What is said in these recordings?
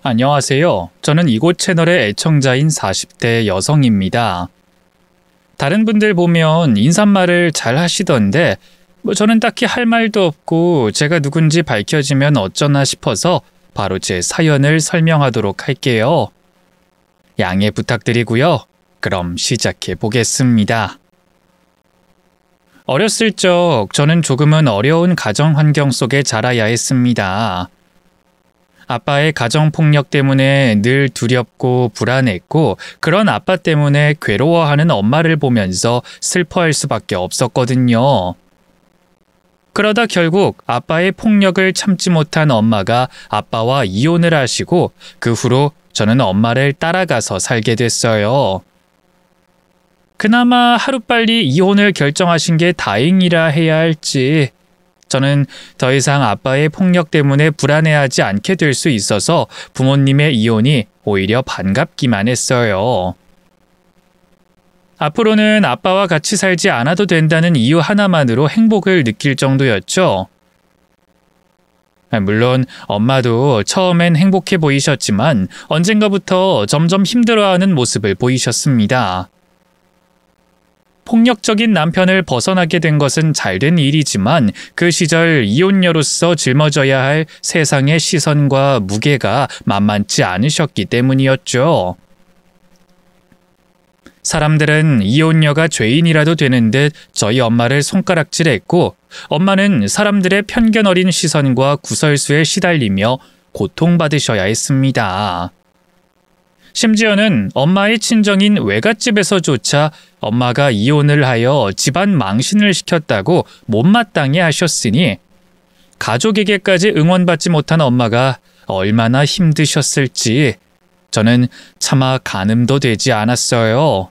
안녕하세요. 저는 이곳 채널의 애청자인 40대 여성입니다. 다른 분들 보면 인사말을 잘 하시던데 저는 딱히 할 말도 없고 제가 누군지 밝혀지면 어쩌나 싶어서 바로 제 사연을 설명하도록 할게요. 양해 부탁드리고요. 그럼 시작해 보겠습니다. 어렸을 적 저는 조금은 어려운 가정 환경 속에 자라야 했습니다. 아빠의 가정폭력 때문에 늘 두렵고 불안했고 그런 아빠 때문에 괴로워하는 엄마를 보면서 슬퍼할 수밖에 없었거든요. 그러다 결국 아빠의 폭력을 참지 못한 엄마가 아빠와 이혼을 하시고 그 후로 저는 엄마를 따라가서 살게 됐어요. 그나마 하루빨리 이혼을 결정하신 게 다행이라 해야 할지 저는 더 이상 아빠의 폭력 때문에 불안해하지 않게 될 수 있어서 부모님의 이혼이 오히려 반갑기만 했어요. 앞으로는 아빠와 같이 살지 않아도 된다는 이유 하나만으로 행복을 느낄 정도였죠. 물론 엄마도 처음엔 행복해 보이셨지만 언젠가부터 점점 힘들어하는 모습을 보이셨습니다. 폭력적인 남편을 벗어나게 된 것은 잘된 일이지만 그 시절 이혼녀로서 짊어져야 할 세상의 시선과 무게가 만만치 않으셨기 때문이었죠. 사람들은 이혼녀가 죄인이라도 되는 듯 저희 엄마를 손가락질했고 엄마는 사람들의 편견 어린 시선과 구설수에 시달리며 고통받으셔야 했습니다. 심지어는 엄마의 친정인 외갓집에서조차 엄마가 이혼을 하여 집안 망신을 시켰다고 못마땅해 하셨으니 가족에게까지 응원받지 못한 엄마가 얼마나 힘드셨을지 저는 차마 가늠도 되지 않았어요.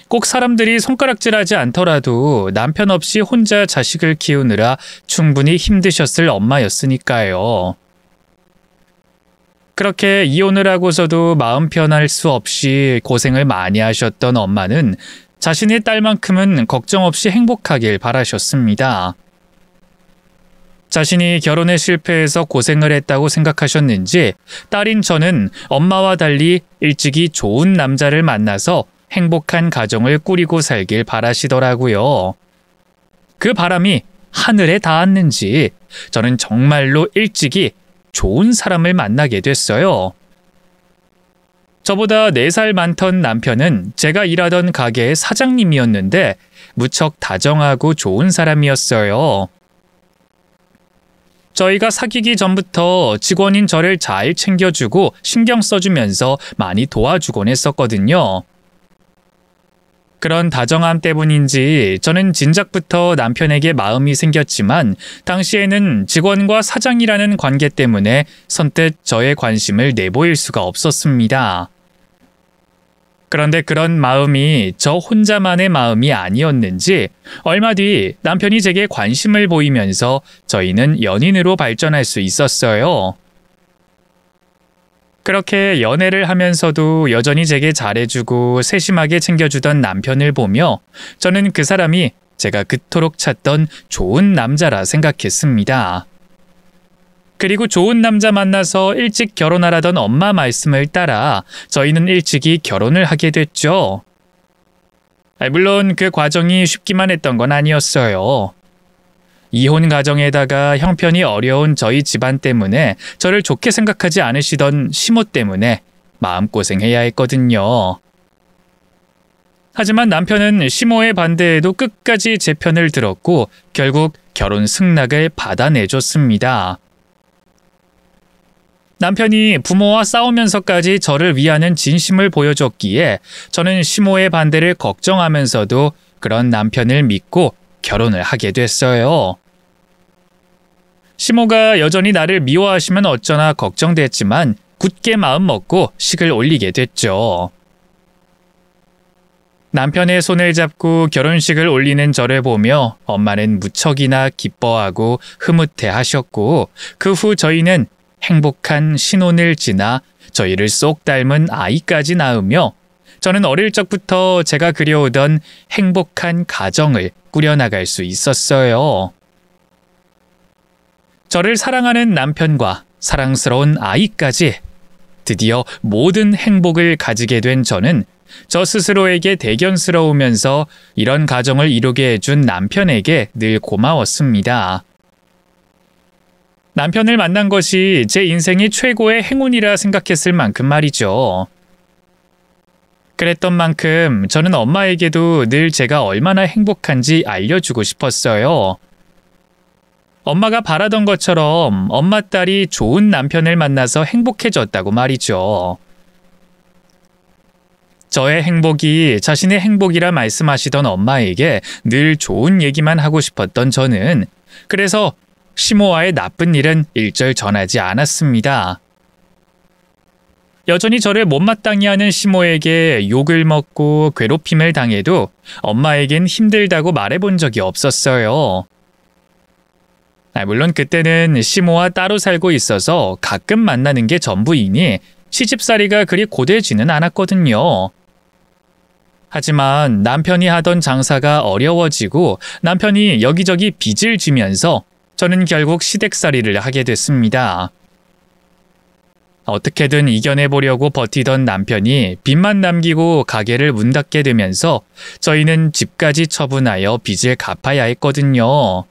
꼭 사람들이 손가락질하지 않더라도 남편 없이 혼자 자식을 키우느라 충분히 힘드셨을 엄마였으니까요. 그렇게 이혼을 하고서도 마음 편할 수 없이 고생을 많이 하셨던 엄마는 자신의 딸만큼은 걱정 없이 행복하길 바라셨습니다. 자신이 결혼에 실패해서 고생을 했다고 생각하셨는지 딸인 저는 엄마와 달리 일찍이 좋은 남자를 만나서 행복한 가정을 꾸리고 살길 바라시더라고요. 그 바람이 하늘에 닿았는지 저는 정말로 일찍이 좋은 사람을 만나게 됐어요. 저보다 4살 많던 남편은 제가 일하던 가게의 사장님이었는데 무척 다정하고 좋은 사람이었어요. 저희가 사귀기 전부터 직원인 저를 잘 챙겨주고 신경 써주면서 많이 도와주곤 했었거든요. 그런 다정함 때문인지 저는 진작부터 남편에게 마음이 생겼지만 당시에는 직원과 사장이라는 관계 때문에 선뜻 저의 관심을 내보일 수가 없었습니다. 그런데 그런 마음이 저 혼자만의 마음이 아니었는지 얼마 뒤 남편이 제게 관심을 보이면서 저희는 연인으로 발전할 수 있었어요. 그렇게 연애를 하면서도 여전히 제게 잘해주고 세심하게 챙겨주던 남편을 보며 저는 그 사람이 제가 그토록 찾던 좋은 남자라 생각했습니다. 그리고 좋은 남자 만나서 일찍 결혼하라던 엄마 말씀을 따라 저희는 일찍이 결혼을 하게 됐죠. 물론 그 과정이 쉽기만 했던 건 아니었어요. 이혼 가정에다가 형편이 어려운 저희 집안 때문에 저를 좋게 생각하지 않으시던 시모 때문에 마음고생해야 했거든요. 하지만 남편은 시모의 반대에도 끝까지 제 편을 들었고 결국 결혼 승낙을 받아내줬습니다. 남편이 부모와 싸우면서까지 저를 위하는 진심을 보여줬기에 저는 시모의 반대를 걱정하면서도 그런 남편을 믿고 결혼을 하게 됐어요. 시모가 여전히 나를 미워하시면 어쩌나 걱정됐지만 굳게 마음 먹고 식을 올리게 됐죠. 남편의 손을 잡고 결혼식을 올리는 저를 보며 엄마는 무척이나 기뻐하고 흐뭇해 하셨고 그 후 저희는 행복한 신혼을 지나 저희를 쏙 닮은 아이까지 낳으며 저는 어릴 적부터 제가 그려오던 행복한 가정을 꾸려나갈 수 있었어요. 저를 사랑하는 남편과 사랑스러운 아이까지 드디어 모든 행복을 가지게 된 저는 저 스스로에게 대견스러우면서 이런 가정을 이루게 해준 남편에게 늘 고마웠습니다. 남편을 만난 것이 제 인생의 최고의 행운이라 생각했을 만큼 말이죠. 그랬던 만큼 저는 엄마에게도 늘 제가 얼마나 행복한지 알려주고 싶었어요. 엄마가 바라던 것처럼 엄마 딸이 좋은 남편을 만나서 행복해졌다고 말이죠. 저의 행복이 자신의 행복이라 말씀하시던 엄마에게 늘 좋은 얘기만 하고 싶었던 저는 그래서 시모와의 나쁜 일은 일절 전하지 않았습니다. 여전히 저를 못마땅히 하는 시모에게 욕을 먹고 괴롭힘을 당해도 엄마에겐 힘들다고 말해본 적이 없었어요. 물론 그때는 시모와 따로 살고 있어서 가끔 만나는 게 전부이니 시집살이가 그리 고되지는 않았거든요. 하지만 남편이 하던 장사가 어려워지고 남편이 여기저기 빚을 지면서 저는 결국 시댁살이를 하게 됐습니다. 어떻게든 이겨내보려고 버티던 남편이 빚만 남기고 가게를 문 닫게 되면서 저희는 집까지 처분하여 빚을 갚아야 했거든요.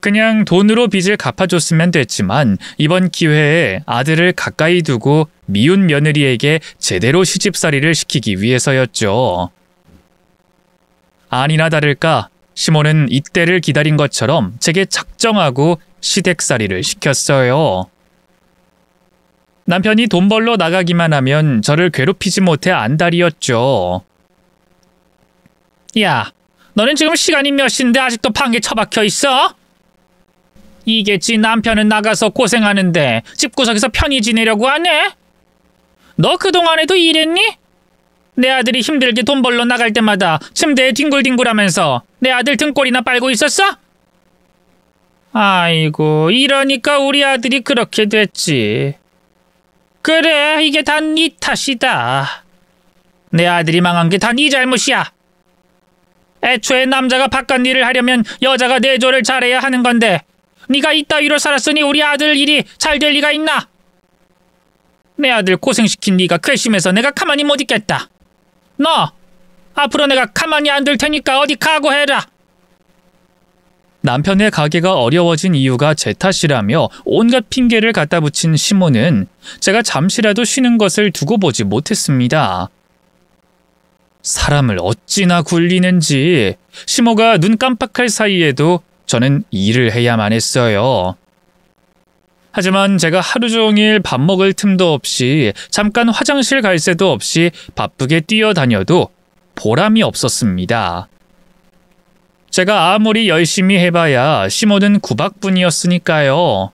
그냥 돈으로 빚을 갚아줬으면 됐지만 이번 기회에 아들을 가까이 두고 미운 며느리에게 제대로 시집살이를 시키기 위해서였죠. 아니나 다를까 시모는 이때를 기다린 것처럼 제게 작정하고 시댁살이를 시켰어요. 남편이 돈 벌러 나가기만 하면 저를 괴롭히지 못해 안달이었죠. 야, 너는 지금 시간이 몇 시인데 아직도 방에 처박혀 있어? 이겠지 남편은 나가서 고생하는데 집구석에서 편히 지내려고 하네? 너 그동안에도 일했니? 내 아들이 힘들게 돈 벌러 나갈 때마다 침대에 뒹굴뒹굴하면서 내 아들 등골이나 빨고 있었어? 아이고, 이러니까 우리 아들이 그렇게 됐지. 그래, 이게 다 네 탓이다. 내 아들이 망한 게 다 네 잘못이야. 애초에 남자가 바깥 일을 하려면 여자가 내조를 잘해야 하는 건데 네가 이따위로 살았으니 우리 아들 일이 잘 될 리가 있나? 내 아들 고생시킨 네가 괘씸해서 내가 가만히 못 있겠다. 너, 앞으로 내가 가만히 안 둘 테니까 어디 각오해라. 남편의 가게가 어려워진 이유가 제 탓이라며 온갖 핑계를 갖다 붙인 시모는 제가 잠시라도 쉬는 것을 두고 보지 못했습니다. 사람을 어찌나 굴리는지 시모가 눈 깜빡할 사이에도 저는 일을 해야만 했어요. 하지만 제가 하루 종일 밥 먹을 틈도 없이 잠깐 화장실 갈 새도 없이 바쁘게 뛰어다녀도 보람이 없었습니다. 제가 아무리 열심히 해봐야 시모는 구박뿐이었으니까요.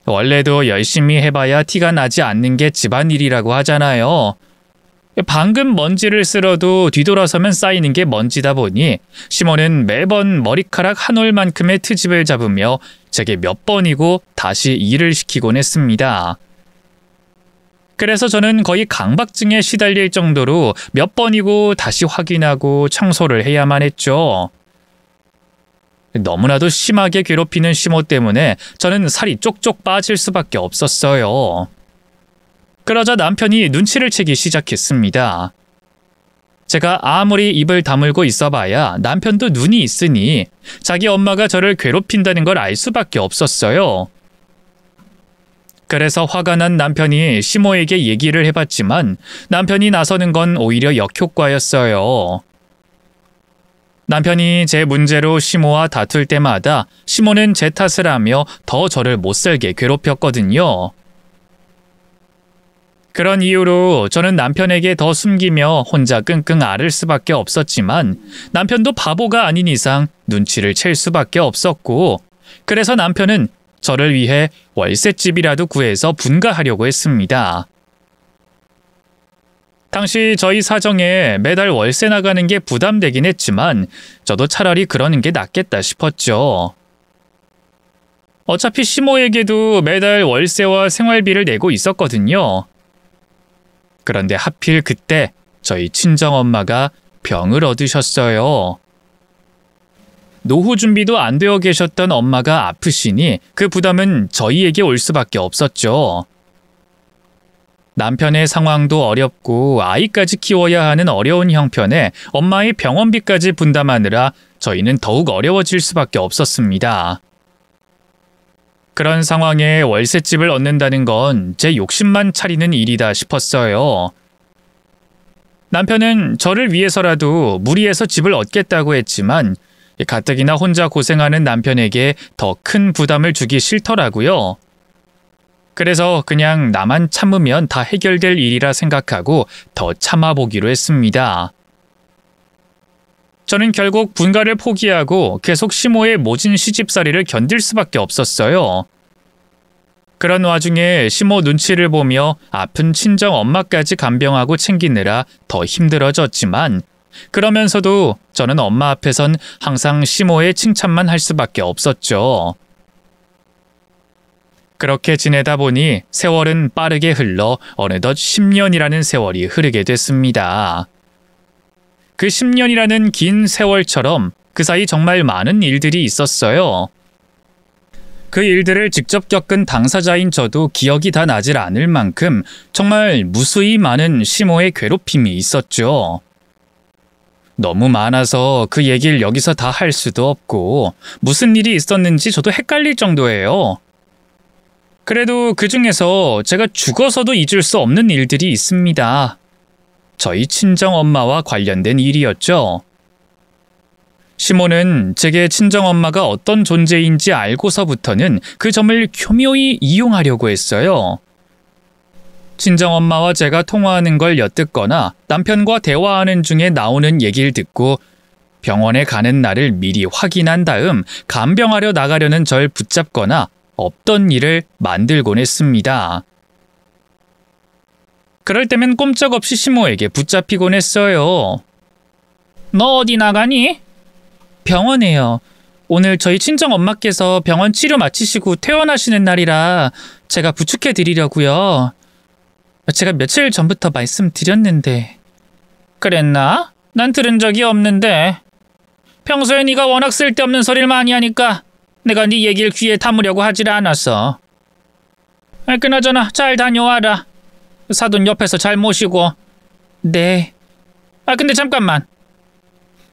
원래도 열심히 해봐야 티가 나지 않는 게 집안일이라고 하잖아요. 방금 먼지를 쓸어도 뒤돌아서면 쌓이는 게 먼지다 보니 시모는 매번 머리카락 한 올만큼의 트집을 잡으며 제게 몇 번이고 다시 일을 시키곤 했습니다. 그래서 저는 거의 강박증에 시달릴 정도로 몇 번이고 다시 확인하고 청소를 해야만 했죠. 너무나도 심하게 괴롭히는 시모 때문에 저는 살이 쪽쪽 빠질 수밖에 없었어요. 그러자 남편이 눈치를 채기 시작했습니다. 제가 아무리 입을 다물고 있어봐야 남편도 눈이 있으니 자기 엄마가 저를 괴롭힌다는 걸 알 수밖에 없었어요. 그래서 화가 난 남편이 시모에게 얘기를 해봤지만 남편이 나서는 건 오히려 역효과였어요. 남편이 제 문제로 시모와 다툴 때마다 시모는 제 탓을 하며 더 저를 못살게 괴롭혔거든요. 그런 이유로 저는 남편에게 더 숨기며 혼자 끙끙 앓을 수밖에 없었지만 남편도 바보가 아닌 이상 눈치를 챌 수밖에 없었고 그래서 남편은 저를 위해 월세집이라도 구해서 분가하려고 했습니다. 당시 저희 사정에 매달 월세 나가는 게 부담되긴 했지만 저도 차라리 그러는 게 낫겠다 싶었죠. 어차피 시모에게도 매달 월세와 생활비를 내고 있었거든요. 그런데 하필 그때 저희 친정엄마가 병을 얻으셨어요. 노후 준비도 안 되어 계셨던 엄마가 아프시니 그 부담은 저희에게 올 수밖에 없었죠. 남편의 상황도 어렵고 아이까지 키워야 하는 어려운 형편에 엄마의 병원비까지 분담하느라 저희는 더욱 어려워질 수밖에 없었습니다. 그런 상황에 월세집을 얻는다는 건 제 욕심만 차리는 일이다 싶었어요. 남편은 저를 위해서라도 무리해서 집을 얻겠다고 했지만 가뜩이나 혼자 고생하는 남편에게 더 큰 부담을 주기 싫더라고요. 그래서 그냥 나만 참으면 다 해결될 일이라 생각하고 더 참아보기로 했습니다. 저는 결국 분가를 포기하고 계속 시모의 모진 시집살이를 견딜 수밖에 없었어요. 그런 와중에 시모 눈치를 보며 아픈 친정 엄마까지 간병하고 챙기느라 더 힘들어졌지만 그러면서도 저는 엄마 앞에선 항상 시모의 칭찬만 할 수밖에 없었죠. 그렇게 지내다 보니 세월은 빠르게 흘러 어느덧 10년이라는 세월이 흐르게 됐습니다. 그 10년이라는 긴 세월처럼 그 사이 정말 많은 일들이 있었어요. 그 일들을 직접 겪은 당사자인 저도 기억이 다 나질 않을 만큼 정말 무수히 많은 시모의 괴롭힘이 있었죠. 너무 많아서 그 얘기를 여기서 다 할 수도 없고 무슨 일이 있었는지 저도 헷갈릴 정도예요. 그래도 그 중에서 제가 죽어서도 잊을 수 없는 일들이 있습니다. 저희 친정엄마와 관련된 일이었죠. 시모는 제게 친정엄마가 어떤 존재인지 알고서부터는 그 점을 교묘히 이용하려고 했어요. 친정엄마와 제가 통화하는 걸 엿듣거나 남편과 대화하는 중에 나오는 얘기를 듣고 병원에 가는 날을 미리 확인한 다음 간병하려 나가려는 절 붙잡거나 없던 일을 만들곤 했습니다. 그럴 때면 꼼짝없이 시모에게 붙잡히곤 했어요. 너 어디 나가니? 병원에요. 오늘 저희 친정엄마께서 병원 치료 마치시고 퇴원하시는 날이라 제가 부축해 드리려고요. 제가 며칠 전부터 말씀드렸는데. 그랬나? 난 들은 적이 없는데. 평소에 네가 워낙 쓸데없는 소리를 많이 하니까 내가 네 얘기를 귀에 담으려고 하질 않았어. 그나저나 잘 다녀와라. 사돈 옆에서 잘 모시고. 네. 근데 잠깐만.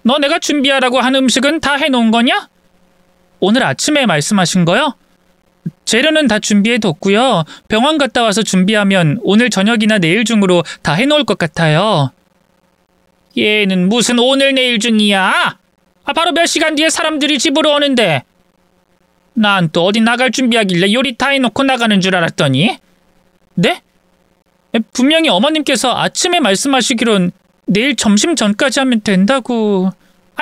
너 내가 준비하라고 한 음식은 다 해놓은 거냐? 오늘 아침에 말씀하신 거요? 재료는 다 준비해뒀고요. 병원 갔다 와서 준비하면 오늘 저녁이나 내일 중으로 다 해놓을 것 같아요. 얘는 무슨 오늘 내일 중이야? 바로 몇 시간 뒤에 사람들이 집으로 오는데. 난 또 어디 나갈 준비하길래 요리 다 해놓고 나가는 줄 알았더니. 네? 분명히 어머님께서 아침에 말씀하시기론 내일 점심 전까지 하면 된다고.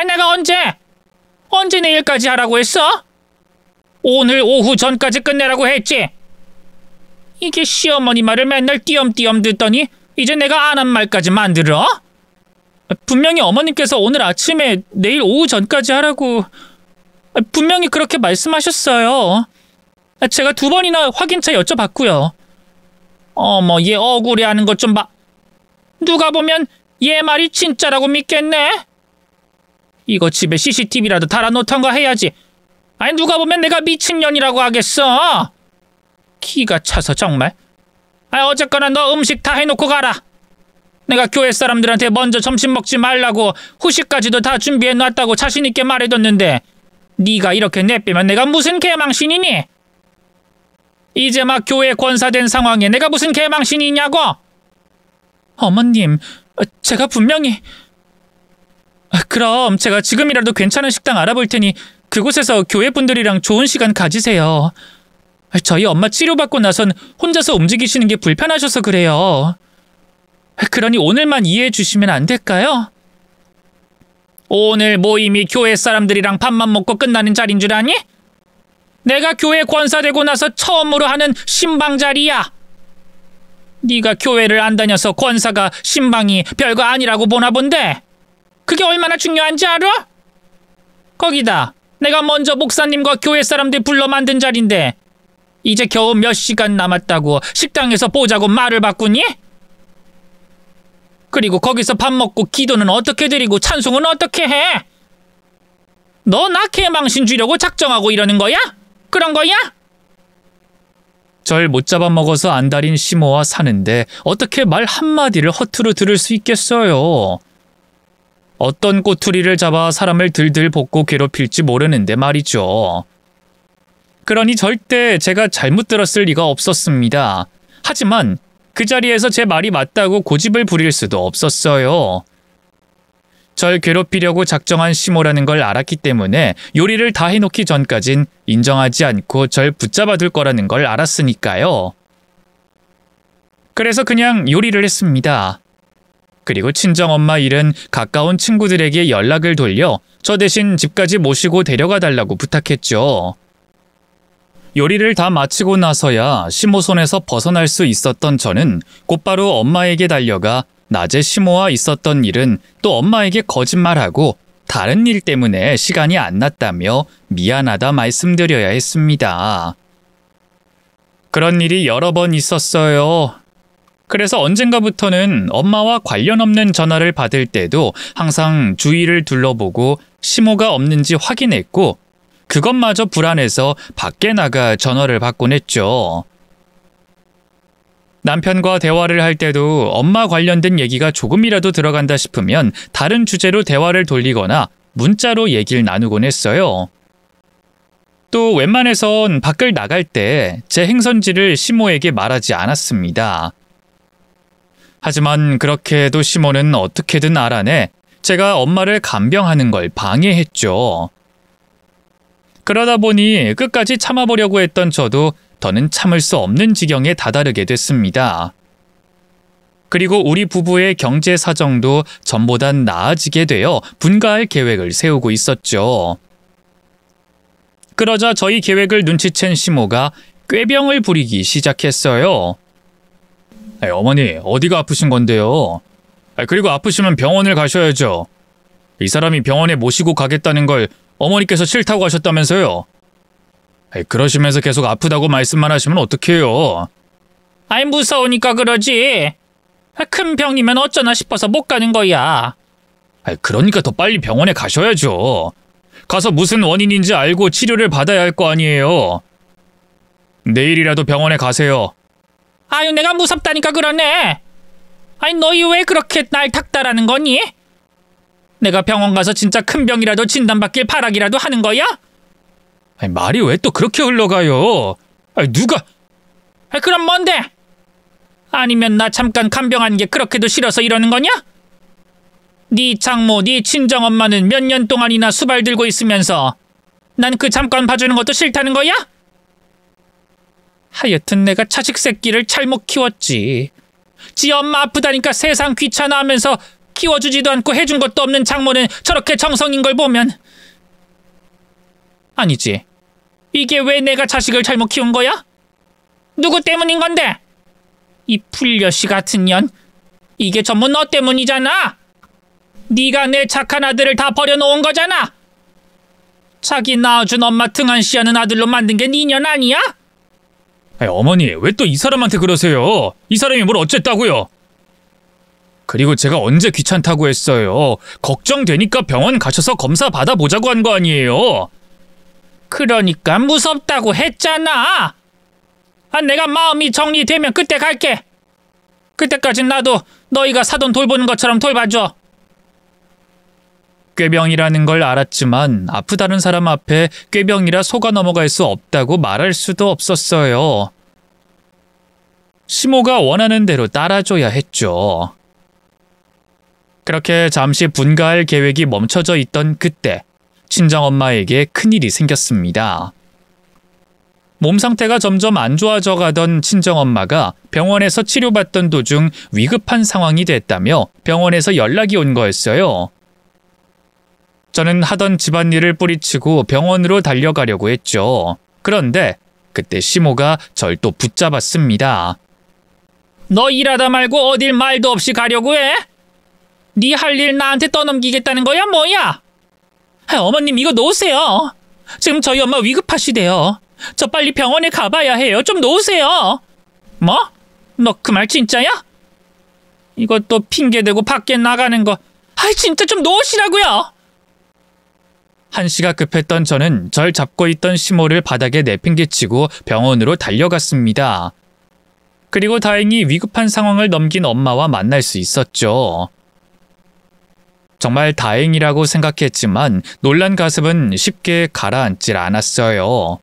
내가 언제 내일까지 하라고 했어? 오늘 오후 전까지 끝내라고 했지. 이게 시어머니 말을 맨날 띄엄띄엄 듣더니 이제 내가 안 한 말까지 만들어? 분명히 어머님께서 오늘 아침에 내일 오후 전까지 하라고 분명히 그렇게 말씀하셨어요. 제가 2번이나 확인차 여쭤봤고요. 어머, 얘 억울해하는 것 좀 봐. 누가 보면 얘 말이 진짜라고 믿겠네? 이거 집에 CCTV라도 달아놓던가 해야지. 누가 보면 내가 미친년이라고 하겠어. 기가 차서 정말. 어쨌거나 너 음식 다 해놓고 가라. 내가 교회 사람들한테 먼저 점심 먹지 말라고 후식까지도 다 준비해놨다고 자신있게 말해뒀는데 네가 이렇게 내빼면 내가 무슨 개망신이니? 이제 막 교회 권사된 상황에 내가 무슨 개망신이냐고? 어머님, 제가 분명히... 그럼 제가 지금이라도 괜찮은 식당 알아볼 테니 그곳에서 교회분들이랑 좋은 시간 가지세요. 저희 엄마 치료받고 나선 혼자서 움직이시는 게 불편하셔서 그래요. 그러니 오늘만 이해해 주시면 안 될까요? 오늘 모임이 교회 사람들이랑 밥만 먹고 끝나는 자리인 줄 아니? 내가 교회 권사되고 나서 처음으로 하는 신방 자리야. 네가 교회를 안 다녀서 권사가 신방이 별거 아니라고 보나 본데 그게 얼마나 중요한지 알아? 거기다 내가 먼저 목사님과 교회 사람들 불러 만든 자리인데 이제 겨우 몇 시간 남았다고 식당에서 보자고 말을 바꾸니? 그리고 거기서 밥 먹고 기도는 어떻게 드리고 찬송은 어떻게 해? 너 나 개망신 주려고 작정하고 이러는 거야? 그런 거야? 절 못 잡아먹어서 안달인 시모와 사는데 어떻게 말 한마디를 허투루 들을 수 있겠어요. 어떤 꼬투리를 잡아 사람을 들들 볶고 괴롭힐지 모르는데 말이죠. 그러니 절대 제가 잘못 들었을 리가 없었습니다. 하지만 그 자리에서 제 말이 맞다고 고집을 부릴 수도 없었어요. 절 괴롭히려고 작정한 시모라는 걸 알았기 때문에 요리를 다 해놓기 전까진 인정하지 않고 절 붙잡아둘 거라는 걸 알았으니까요. 그래서 그냥 요리를 했습니다. 그리고 친정엄마 일은 가까운 친구들에게 연락을 돌려 저 대신 집까지 모시고 데려가 달라고 부탁했죠. 요리를 다 마치고 나서야 시모 손에서 벗어날 수 있었던 저는 곧바로 엄마에게 달려가 낮에 시모와 있었던 일은 또 엄마에게 거짓말하고 다른 일 때문에 시간이 안 났다며 미안하다 말씀드려야 했습니다. 그런 일이 여러 번 있었어요. 그래서 언젠가부터는 엄마와 관련 없는 전화를 받을 때도 항상 주위를 둘러보고 시모가 없는지 확인했고 그것마저 불안해서 밖에 나가 전화를 받곤 했죠. 남편과 대화를 할 때도 엄마 관련된 얘기가 조금이라도 들어간다 싶으면 다른 주제로 대화를 돌리거나 문자로 얘기를 나누곤 했어요. 또 웬만해선 밖을 나갈 때 제 행선지를 시모에게 말하지 않았습니다. 하지만 그렇게 해도 시모는 어떻게든 알아내 제가 엄마를 간병하는 걸 방해했죠. 그러다 보니 끝까지 참아보려고 했던 저도 더는 참을 수 없는 지경에 다다르게 됐습니다. 그리고 우리 부부의 경제 사정도 전보단 나아지게 되어 분가할 계획을 세우고 있었죠. 그러자 저희 계획을 눈치챈 시모가 꾀병을 부리기 시작했어요. 어머니, 어디가 아프신 건데요? 그리고 아프시면 병원을 가셔야죠. 이 사람이 병원에 모시고 가겠다는 걸 어머니께서 싫다고 하셨다면서요. 그러시면서 계속 아프다고 말씀만 하시면 어떡해요. 아이, 무서우니까 그러지. 큰 병이면 어쩌나 싶어서 못 가는 거야. 그러니까 더 빨리 병원에 가셔야죠. 가서 무슨 원인인지 알고 치료를 받아야 할 거 아니에요. 내일이라도 병원에 가세요. 아유, 내가 무섭다니까 그러네. 아니, 너희 왜 그렇게 날 닥달하는 거니? 내가 병원 가서 진짜 큰 병이라도 진단받길 바라기라도 하는 거야? 말이 왜 또 그렇게 흘러가요? 누가... 그럼 뭔데? 아니면 나 잠깐 간병하는 게 그렇게도 싫어서 이러는 거냐? 네 장모, 네 친정엄마는 몇 년 동안이나 수발 들고 있으면서 난 그 잠깐 봐주는 것도 싫다는 거야? 하여튼 내가 자식 새끼를 잘못 키웠지. 지 엄마 아프다니까 세상 귀찮아하면서 키워주지도 않고 해준 것도 없는 장모는 저렇게 정성인 걸 보면... 아니지. 이게 왜 내가 자식을 잘못 키운 거야? 누구 때문인 건데? 이 풀려시 같은 년. 이게 전부 너 때문이잖아. 네가 내 착한 아들을 다 버려놓은 거잖아. 자기 낳아준 엄마 등한시하는 아들로 만든 게 네 년 아니야? 어머니, 왜 또 이 사람한테 그러세요? 이 사람이 뭘 어쨌다고요? 그리고 제가 언제 귀찮다고 했어요. 걱정되니까 병원 가셔서 검사 받아보자고 한 거 아니에요. 그러니까 무섭다고 했잖아. 내가 마음이 정리되면 그때 갈게. 그때까진 나도 너희가 사돈 돌보는 것처럼 돌봐줘. 꾀병이라는 걸 알았지만 아프다는 사람 앞에 꾀병이라 속아 넘어갈 수 없다고 말할 수도 없었어요. 시모가 원하는 대로 따라줘야 했죠. 그렇게 잠시 분가할 계획이 멈춰져 있던 그때 친정엄마에게 큰일이 생겼습니다. 몸 상태가 점점 안 좋아져 가던 친정엄마가 병원에서 치료받던 도중 위급한 상황이 됐다며 병원에서 연락이 온 거였어요. 저는 하던 집안일을 뿌리치고 병원으로 달려가려고 했죠. 그런데 그때 시모가 절 또 붙잡았습니다. 너 일하다 말고 어딜 말도 없이 가려고 해? 네 할 일 나한테 떠넘기겠다는 거야 뭐야? 어머님, 이거 놓으세요. 지금 저희 엄마 위급하시대요. 저 빨리 병원에 가봐야 해요. 좀 놓으세요. 뭐? 너 그 말 진짜야? 이것도 핑계대고 밖에 나가는 거. 진짜 좀 놓으시라고요. 한시가 급했던 저는 절 잡고 있던 시모를 바닥에 내팽개치고 병원으로 달려갔습니다. 그리고 다행히 위급한 상황을 넘긴 엄마와 만날 수 있었죠. 정말 다행이라고 생각했지만 놀란 가슴은 쉽게 가라앉질 않았어요.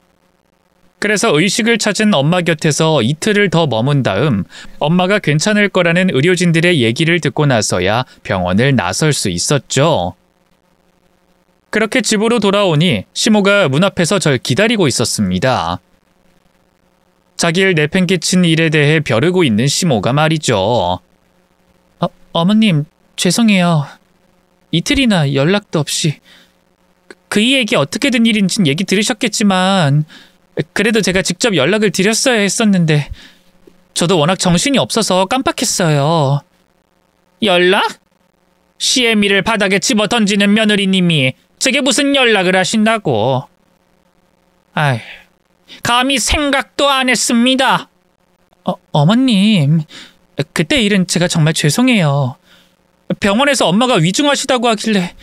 그래서 의식을 찾은 엄마 곁에서 이틀을 더 머문 다음 엄마가 괜찮을 거라는 의료진들의 얘기를 듣고 나서야 병원을 나설 수 있었죠. 그렇게 집으로 돌아오니 시모가 문 앞에서 절 기다리고 있었습니다. 자기를 내팽개친 일에 대해 벼르고 있는 시모가 말이죠. 어머님, 죄송해요. 이틀이나 연락도 없이. 그 얘기 어떻게 된 일인진 얘기 들으셨겠지만 그래도 제가 직접 연락을 드렸어야 했었는데 저도 워낙 정신이 없어서 깜빡했어요. 연락? CM이를 바닥에 집어 던지는 며느리님이 제게 무슨 연락을 하신다고. 아이, 감히 생각도 안 했습니다. 어머님, 그때 일은 제가 정말 죄송해요. 병원에서 엄마가 위중하시다고 하길래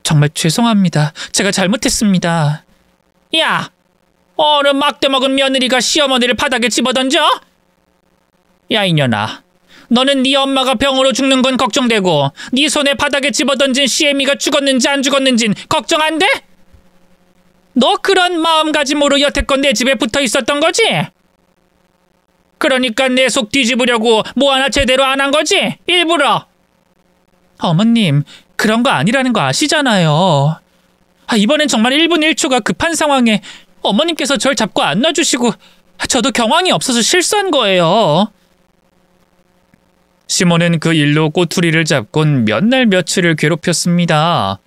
정말 죄송합니다. 제가 잘못했습니다. 야, 어느 막대 먹은 며느리가 시어머니를 바닥에 집어던져? 야, 이년아. 너는 네 엄마가 병으로 죽는 건 걱정되고 네 손에 바닥에 집어던진 CM이가 죽었는지 안 죽었는진 걱정 안 돼? 너 그런 마음가짐으로 여태껏 내 집에 붙어 있었던 거지? 그러니까 내 속 뒤집으려고 뭐 하나 제대로 안 한 거지? 일부러. 어머님, 그런 거 아니라는 거 아시잖아요. 이번엔 정말 1분 1초가 급한 상황에 어머님께서 절 잡고 안 놔주시고 저도 경황이 없어서 실수한 거예요. 시모는 그 일로 꼬투리를 잡곤 몇 날 며칠을 괴롭혔습니다.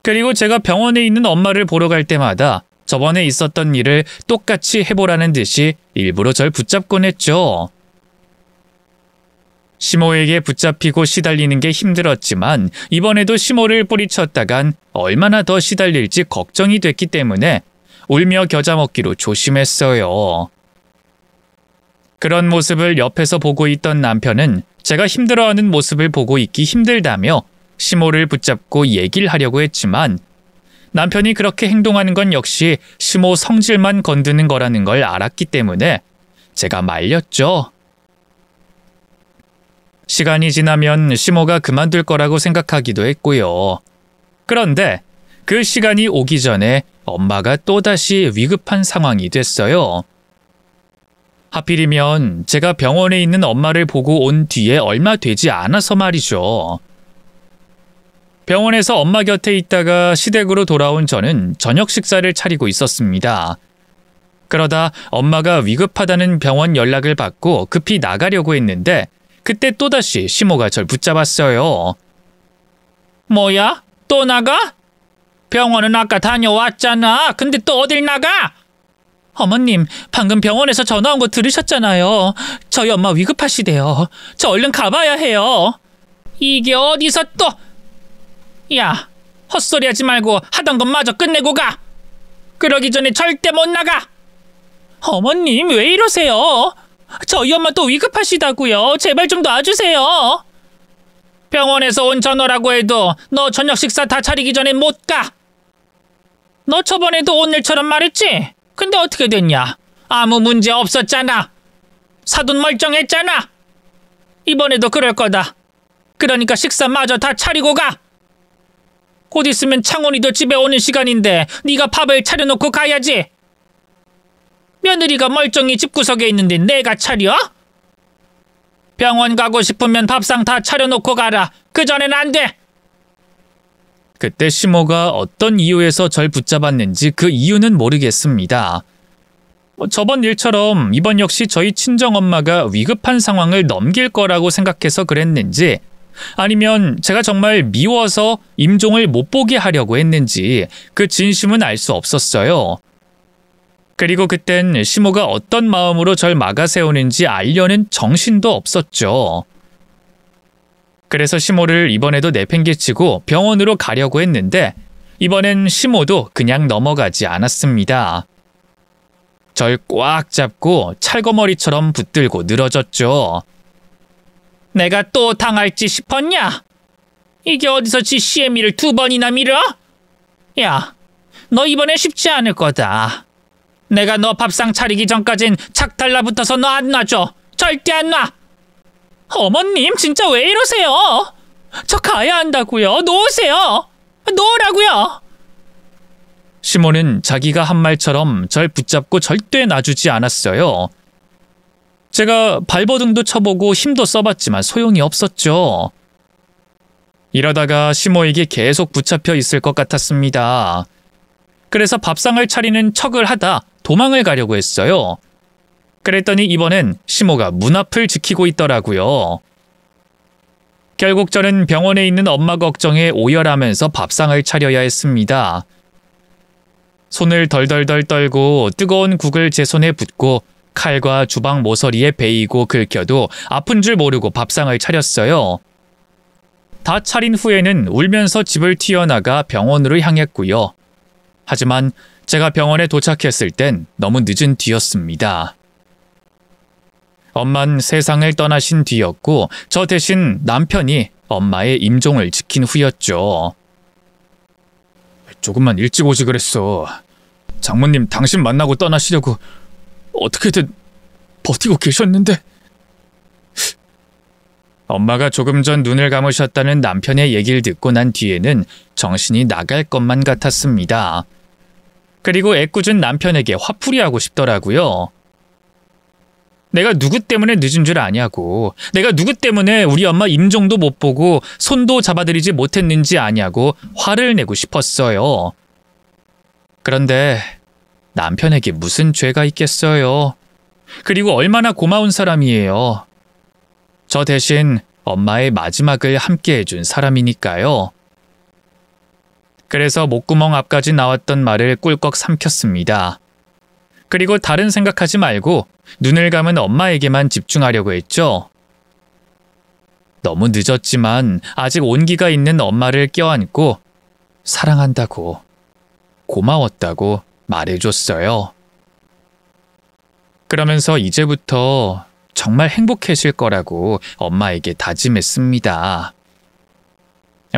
그리고 제가 병원에 있는 엄마를 보러 갈 때마다 저번에 있었던 일을 똑같이 해보라는 듯이 일부러 절 붙잡곤 했죠. 시모에게 붙잡히고 시달리는 게 힘들었지만 이번에도 시모를 뿌리쳤다간 얼마나 더 시달릴지 걱정이 됐기 때문에 울며 겨자 먹기로 조심했어요. 그런 모습을 옆에서 보고 있던 남편은 제가 힘들어하는 모습을 보고 있기 힘들다며 시모를 붙잡고 얘기를 하려고 했지만 남편이 그렇게 행동하는 건 역시 시모 성질만 건드는 거라는 걸 알았기 때문에 제가 말렸죠. 시간이 지나면 시모가 그만둘 거라고 생각하기도 했고요. 그런데 그 시간이 오기 전에 엄마가 또다시 위급한 상황이 됐어요. 하필이면 제가 병원에 있는 엄마를 보고 온 뒤에 얼마 되지 않아서 말이죠. 병원에서 엄마 곁에 있다가 시댁으로 돌아온 저는 저녁 식사를 차리고 있었습니다. 그러다 엄마가 위급하다는 병원 연락을 받고 급히 나가려고 했는데 그때 또다시 시모가 절 붙잡았어요. 뭐야? 또 나가? 병원은 아까 다녀왔잖아. 근데 또 어딜 나가? 어머님, 방금 병원에서 전화 온 거 들으셨잖아요. 저희 엄마 위급하시대요. 저 얼른 가봐야 해요. 이게 어디서 또... 야, 헛소리하지 말고 하던 것 마저 끝내고 가. 그러기 전에 절대 못 나가. 어머님, 왜 이러세요? 저희 엄마 또 위급하시다고요. 제발 좀 놔주세요. 병원에서 온 전화라고 해도 너 저녁 식사 다 차리기 전에 못 가. 너 저번에도 오늘처럼 말했지? 근데 어떻게 됐냐? 아무 문제 없었잖아. 사돈 멀쩡했잖아. 이번에도 그럴 거다. 그러니까 식사마저 다 차리고 가. 곧 있으면 창원이도 집에 오는 시간인데 네가 밥을 차려놓고 가야지. 며느리가 멀쩡히 집구석에 있는데 내가 차려? 병원 가고 싶으면 밥상 다 차려놓고 가라. 그전엔 안 돼. 그때 시모가 어떤 이유에서 절 붙잡았는지 그 이유는 모르겠습니다. 저번 일처럼 이번 역시 저희 친정엄마가 위급한 상황을 넘길 거라고 생각해서 그랬는지 아니면 제가 정말 미워서 임종을 못 보게 하려고 했는지 그 진심은 알 수 없었어요. 그리고 그땐 시모가 어떤 마음으로 절 막아세우는지 알려는 정신도 없었죠. 그래서 시모를 이번에도 내팽개치고 병원으로 가려고 했는데 이번엔 시모도 그냥 넘어가지 않았습니다. 절 꽉 잡고 찰거머리처럼 붙들고 늘어졌죠. 내가 또 당할지 싶었냐? 이게 어디서 지 CM이를 2번이나 밀어? 야, 너 이번엔 쉽지 않을 거다. 내가 너 밥상 차리기 전까진 착 달라붙어서 너 안 놔줘. 절대 안 놔. 어머님 진짜 왜 이러세요? 저 가야 한다고요. 놓으세요. 놓으라고요. 시모는 자기가 한 말처럼 절 붙잡고 절대 놔주지 않았어요. 제가 발버둥도 쳐보고 힘도 써봤지만 소용이 없었죠. 이러다가 시모에게 계속 붙잡혀 있을 것 같았습니다. 그래서 밥상을 차리는 척을 하다 도망을 가려고 했어요. 그랬더니 이번엔 시모가 문 앞을 지키고 있더라고요. 결국 저는 병원에 있는 엄마 걱정에 오열하면서 밥상을 차려야 했습니다. 손을 덜덜덜 떨고 뜨거운 국을 제 손에 붓고 칼과 주방 모서리에 베이고 긁혀도 아픈 줄 모르고 밥상을 차렸어요. 다 차린 후에는 울면서 집을 튀어나가 병원으로 향했고요. 하지만 제가 병원에 도착했을 땐 너무 늦은 뒤였습니다. 엄만 세상을 떠나신 뒤였고 저 대신 남편이 엄마의 임종을 지킨 후였죠. 조금만 일찍 오지 그랬어. 장모님 당신 만나고 떠나시려고 어떻게든 버티고 계셨는데. 엄마가 조금 전 눈을 감으셨다는 남편의 얘기를 듣고 난 뒤에는 정신이 나갈 것만 같았습니다. 그리고 애꿎은 남편에게 화풀이하고 싶더라고요. 내가 누구 때문에 늦은 줄 아냐고. 내가 누구 때문에 우리 엄마 임종도 못 보고 손도 잡아드리지 못했는지 아냐고 화를 내고 싶었어요. 그런데 남편에게 무슨 죄가 있겠어요. 그리고 얼마나 고마운 사람이에요. 저 대신 엄마의 마지막을 함께 해준 사람이니까요. 그래서 목구멍 앞까지 나왔던 말을 꿀꺽 삼켰습니다. 그리고 다른 생각하지 말고 눈을 감은 엄마에게만 집중하려고 했죠. 너무 늦었지만 아직 온기가 있는 엄마를 껴안고 사랑한다고, 고마웠다고 말해줬어요. 그러면서 이제부터 정말 행복해질 거라고 엄마에게 다짐했습니다.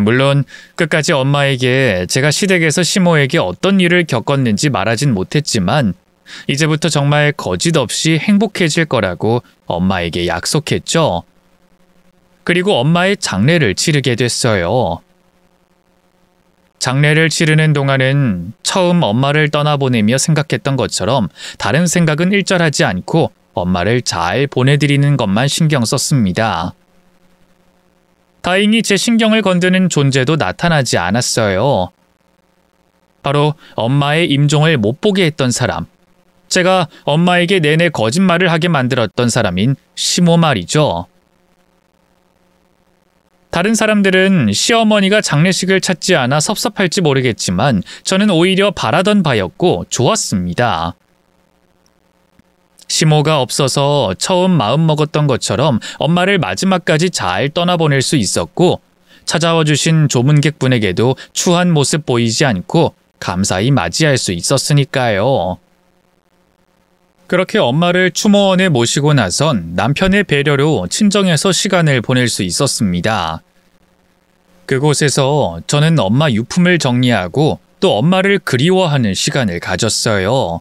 물론 끝까지 엄마에게 제가 시댁에서 시모에게 어떤 일을 겪었는지 말하진 못했지만 이제부터 정말 거짓 없이 행복해질 거라고 엄마에게 약속했죠. 그리고 엄마의 장례를 치르게 됐어요. 장례를 치르는 동안은 처음 엄마를 떠나보내며 생각했던 것처럼 다른 생각은 일절하지 않고 엄마를 잘 보내드리는 것만 신경 썼습니다. 다행히 제 신경을 건드는 존재도 나타나지 않았어요. 바로 엄마의 임종을 못 보게 했던 사람, 제가 엄마에게 내내 거짓말을 하게 만들었던 사람인 시모 말이죠. 다른 사람들은 시어머니가 장례식을 찾지 않아 섭섭할지 모르겠지만 저는 오히려 바라던 바였고 좋았습니다. 시모가 없어서 처음 마음먹었던 것처럼 엄마를 마지막까지 잘 떠나보낼 수 있었고 찾아와 주신 조문객분에게도 추한 모습 보이지 않고 감사히 맞이할 수 있었으니까요. 그렇게 엄마를 추모원에 모시고 나선 남편의 배려로 친정에서 시간을 보낼 수 있었습니다. 그곳에서 저는 엄마 유품을 정리하고 또 엄마를 그리워하는 시간을 가졌어요.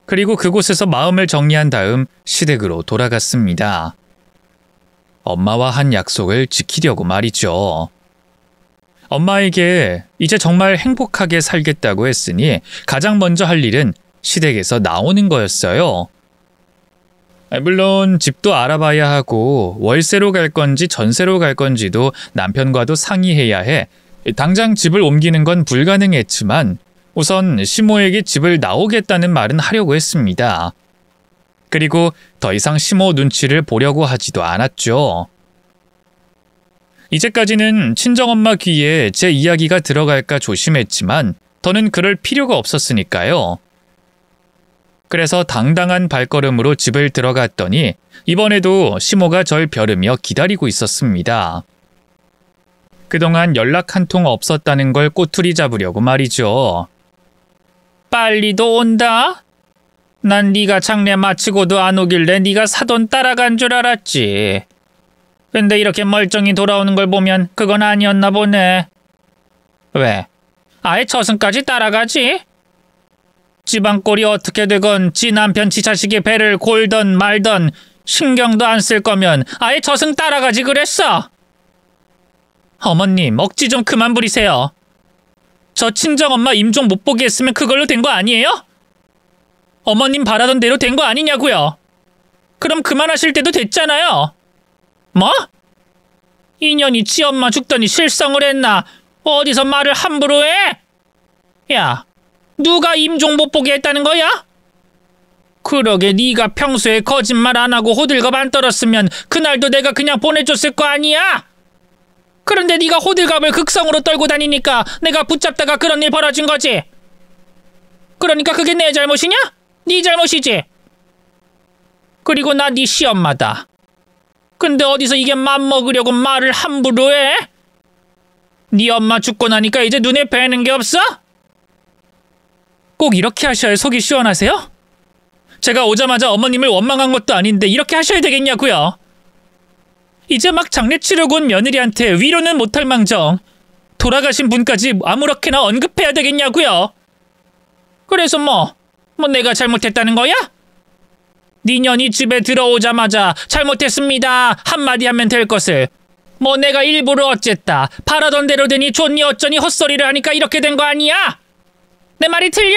그리고 그곳에서 마음을 정리한 다음 시댁으로 돌아갔습니다. 엄마와 한 약속을 지키려고 말이죠. 엄마에게 이제 정말 행복하게 살겠다고 했으니 가장 먼저 할 일은 시댁에서 나오는 거였어요. 물론 집도 알아봐야 하고 월세로 갈 건지 전세로 갈 건지도 남편과도 상의해야 해 당장 집을 옮기는 건 불가능했지만 우선 시모에게 집을 나오겠다는 말은 하려고 했습니다. 그리고 더 이상 시모 눈치를 보려고 하지도 않았죠. 이제까지는 친정엄마 귀에 제 이야기가 들어갈까 조심했지만 더는 그럴 필요가 없었으니까요. 그래서 당당한 발걸음으로 집을 들어갔더니 이번에도 시모가 절 벼르며 기다리고 있었습니다. 그동안 연락 한 통 없었다는 걸 꼬투리 잡으려고 말이죠. 빨리도 온다? 난 네가 장례 마치고도 안 오길래 네가 사돈 따라간 줄 알았지. 근데 이렇게 멀쩡히 돌아오는 걸 보면 그건 아니었나 보네. 왜? 아예 저승까지 따라가지? 집안꼴이 어떻게 되건 지 남편 지 자식의 배를 골던 말던 신경도 안 쓸 거면 아예 저승 따라가지 그랬어. 어머님, 억지 좀 그만 부리세요. 저 친정엄마 임종 못 보게 했으면 그걸로 된 거 아니에요? 어머님 바라던 대로 된 거 아니냐고요. 그럼 그만하실 때도 됐잖아요. 뭐? 인연이 지 엄마 죽더니 실성을 했나? 어디서 말을 함부로 해? 야, 누가 임종 못 보게 했다는 거야? 그러게 네가 평소에 거짓말 안 하고 호들갑 안 떨었으면 그날도 내가 그냥 보내줬을 거 아니야? 그런데 네가 호들갑을 극성으로 떨고 다니니까 내가 붙잡다가 그런 일 벌어진 거지. 그러니까 그게 내 잘못이냐? 네 잘못이지. 그리고 나 네 시엄마다. 근데 어디서 이게 맘먹으려고 말을 함부로 해? 네 엄마 죽고 나니까 이제 눈에 뵈는 게 없어? 꼭 이렇게 하셔야 속이 시원하세요? 제가 오자마자 어머님을 원망한 것도 아닌데 이렇게 하셔야 되겠냐고요. 이제 막 장례 치르고 온 며느리한테 위로는 못할 망정 돌아가신 분까지 아무렇게나 언급해야 되겠냐고요. 그래서 뭐 내가 잘못했다는 거야? 네 년이 집에 들어오자마자 잘못했습니다 한마디 하면 될 것을 뭐 내가 일부러 어쨌다 바라던 대로 되니 좋니 어쩌니 헛소리를 하니까 이렇게 된 거 아니야? 내 말이 틀려?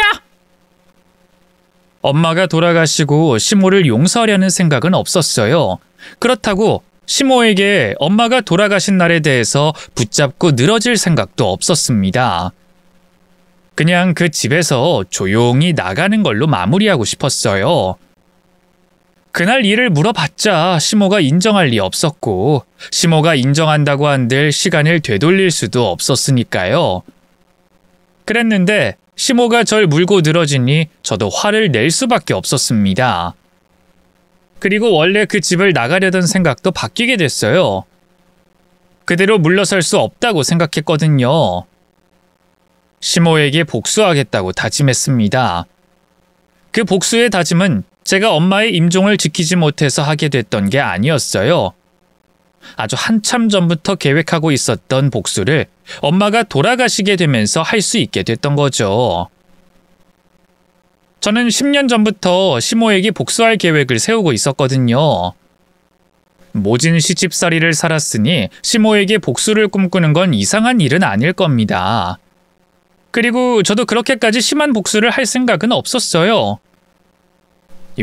엄마가 돌아가시고 시모를 용서하려는 생각은 없었어요. 그렇다고 시모에게 엄마가 돌아가신 날에 대해서 붙잡고 늘어질 생각도 없었습니다. 그냥 그 집에서 조용히 나가는 걸로 마무리하고 싶었어요. 그날 일을 물어봤자 시모가 인정할 리 없었고 시모가 인정한다고 한들 시간을 되돌릴 수도 없었으니까요. 그랬는데 시모가 절 물고 늘어지니 저도 화를 낼 수밖에 없었습니다. 그리고 원래 그 집을 나가려던 생각도 바뀌게 됐어요. 그대로 물러설 수 없다고 생각했거든요. 시모에게 복수하겠다고 다짐했습니다. 그 복수의 다짐은 제가 엄마의 임종을 지키지 못해서 하게 됐던 게 아니었어요. 아주 한참 전부터 계획하고 있었던 복수를 엄마가 돌아가시게 되면서 할 수 있게 됐던 거죠. 저는 10년 전부터 시모에게 복수할 계획을 세우고 있었거든요. 모진 시집살이를 살았으니 시모에게 복수를 꿈꾸는 건 이상한 일은 아닐 겁니다. 그리고 저도 그렇게까지 심한 복수를 할 생각은 없었어요.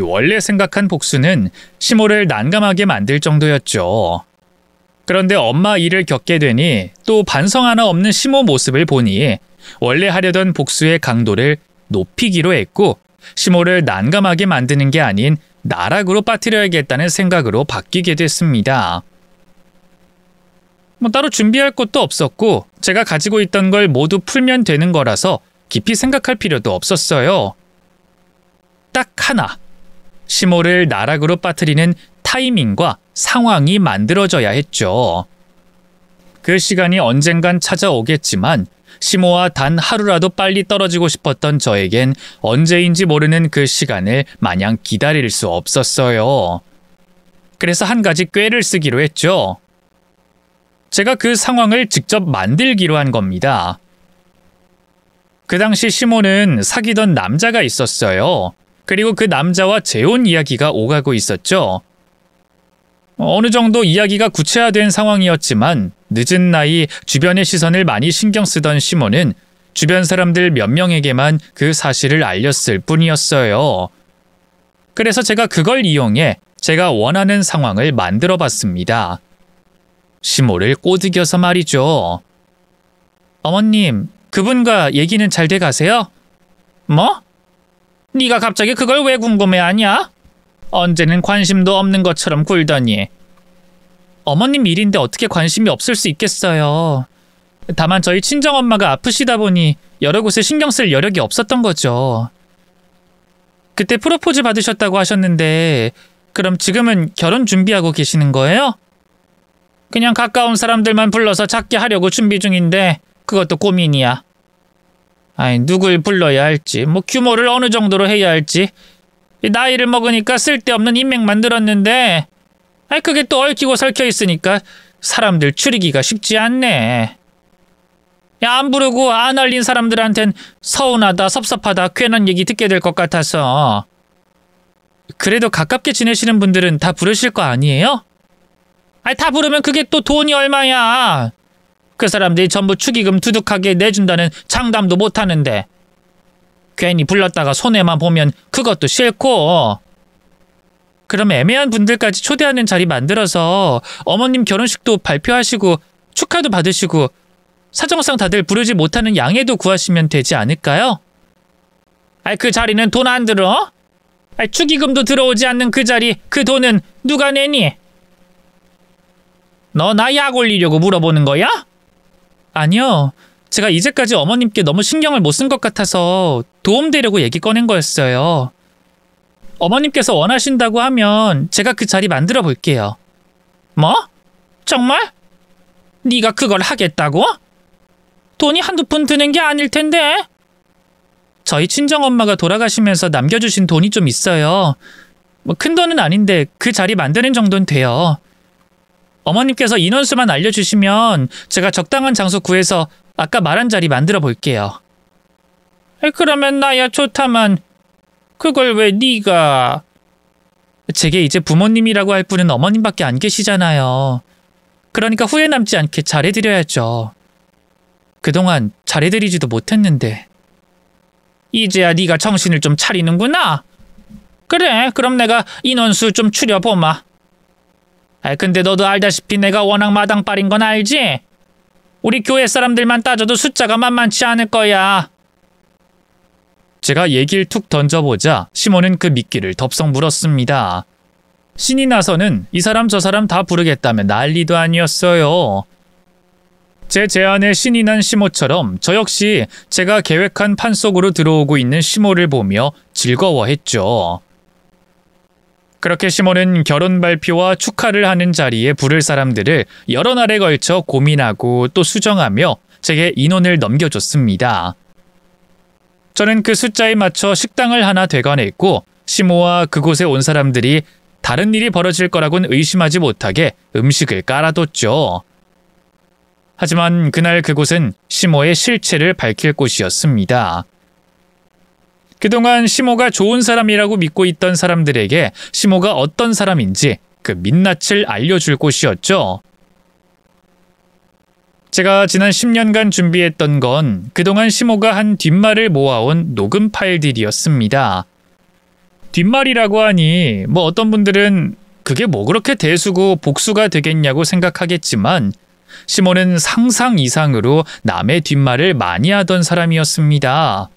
원래 생각한 복수는 시모를 난감하게 만들 정도였죠. 그런데 엄마 일을 겪게 되니 또 반성 하나 없는 시모 모습을 보니 원래 하려던 복수의 강도를 높이기로 했고 시모를 난감하게 만드는 게 아닌 나락으로 빠뜨려야겠다는 생각으로 바뀌게 됐습니다. 따로 준비할 것도 없었고 제가 가지고 있던 걸 모두 풀면 되는 거라서 깊이 생각할 필요도 없었어요. 딱 하나, 시모를 나락으로 빠뜨리는 타이밍과 상황이 만들어져야 했죠. 그 시간이 언젠간 찾아오겠지만 시모와 단 하루라도 빨리 떨어지고 싶었던 저에겐 언제인지 모르는 그 시간을 마냥 기다릴 수 없었어요. 그래서 한 가지 꾀를 쓰기로 했죠. 제가 그 상황을 직접 만들기로 한 겁니다. 그 당시 시모는 사귀던 남자가 있었어요. 그리고 그 남자와 재혼 이야기가 오가고 있었죠. 어느 정도 이야기가 구체화된 상황이었지만 늦은 나이 주변의 시선을 많이 신경 쓰던 시모는 주변 사람들 몇 명에게만 그 사실을 알렸을 뿐이었어요. 그래서 제가 그걸 이용해 제가 원하는 상황을 만들어 봤습니다. 시모를 꼬드겨서 말이죠. 어머님, 그분과 얘기는 잘 돼 가세요? 뭐? 네가 갑자기 그걸 왜 궁금해하냐? 언제는 관심도 없는 것처럼 굴더니. 어머님 일인데 어떻게 관심이 없을 수 있겠어요. 다만 저희 친정엄마가 아프시다 보니 여러 곳에 신경 쓸 여력이 없었던 거죠. 그때 프로포즈 받으셨다고 하셨는데 그럼 지금은 결혼 준비하고 계시는 거예요? 그냥 가까운 사람들만 불러서 작게 하려고 준비 중인데 그것도 고민이야. 아이, 누굴 불러야 할지, 규모를 어느 정도로 해야 할지. 나이를 먹으니까 쓸데없는 인맥 만들었는데 아이, 그게 또 얽히고 설켜 있으니까 사람들 추리기가 쉽지 않네. 야, 안 부르고 안 알린 사람들한텐 서운하다, 섭섭하다, 괜한 얘기 듣게 될 것 같아서. 그래도 가깝게 지내시는 분들은 다 부르실 거 아니에요? 아이, 다 부르면 그게 또 돈이 얼마야. 그 사람들이 전부 축의금 두둑하게 내준다는 장담도 못하는데 괜히 불렀다가 손해만 보면 그것도 싫고. 그럼 애매한 분들까지 초대하는 자리 만들어서 어머님 결혼식도 발표하시고 축하도 받으시고 사정상 다들 부르지 못하는 양해도 구하시면 되지 않을까요? 아이, 그 자리는 돈 안 들어? 아이, 축의금도 들어오지 않는 그 자리, 그 돈은 누가 내니? 너 나 약 올리려고 물어보는 거야? 아니요. 제가 이제까지 어머님께 너무 신경을 못 쓴 것 같아서 도움되려고 얘기 꺼낸 거였어요. 어머님께서 원하신다고 하면 제가 그 자리 만들어 볼게요. 뭐? 정말? 네가 그걸 하겠다고? 돈이 한두 푼 드는 게 아닐 텐데. 저희 친정엄마가 돌아가시면서 남겨주신 돈이 좀 있어요. 뭐 큰 돈은 아닌데 그 자리 만드는 정도는 돼요. 어머님께서 인원수만 알려주시면 제가 적당한 장소 구해서 아까 말한 자리 만들어 볼게요. 그러면 나야 좋다만 그걸 왜 네가... 제게 이제 부모님이라고 할 분은 어머님밖에 안 계시잖아요. 그러니까 후회 남지 않게 잘해드려야죠. 그동안 잘해드리지도 못했는데. 이제야 네가 정신을 좀 차리는구나. 그래, 그럼 내가 인원수 좀 줄여보마. 근데 너도 알다시피 내가 워낙 마당발인 건 알지? 우리 교회 사람들만 따져도 숫자가 만만치 않을 거야. 제가 얘기를 툭 던져보자 시몬은 그 미끼를 덥석 물었습니다. 신이 나서는 이 사람 저 사람 다 부르겠다며 난리도 아니었어요. 제 제안에 신이 난 시모처럼 저 역시 제가 계획한 판 속으로 들어오고 있는 시모를 보며 즐거워했죠. 그렇게 시모는 결혼 발표와 축하를 하는 자리에 부를 사람들을 여러 날에 걸쳐 고민하고 또 수정하며 제게 인원을 넘겨줬습니다. 저는 그 숫자에 맞춰 식당을 하나 대관했고 시모와 그곳에 온 사람들이 다른 일이 벌어질 거라고는 의심하지 못하게 음식을 깔아뒀죠. 하지만 그날 그곳은 시모의 실체를 밝힐 곳이었습니다. 그동안 시모가 좋은 사람이라고 믿고 있던 사람들에게 시모가 어떤 사람인지 그 민낯을 알려줄 곳이었죠. 제가 지난 10년간 준비했던 건 그동안 시모가 한 뒷말을 모아온 녹음 파일들이었습니다. 뒷말이라고 하니 뭐 어떤 분들은 그게 뭐 그렇게 대수고 복수가 되겠냐고 생각하겠지만 시모는 상상 이상으로 남의 뒷말을 많이 하던 사람이었습니다.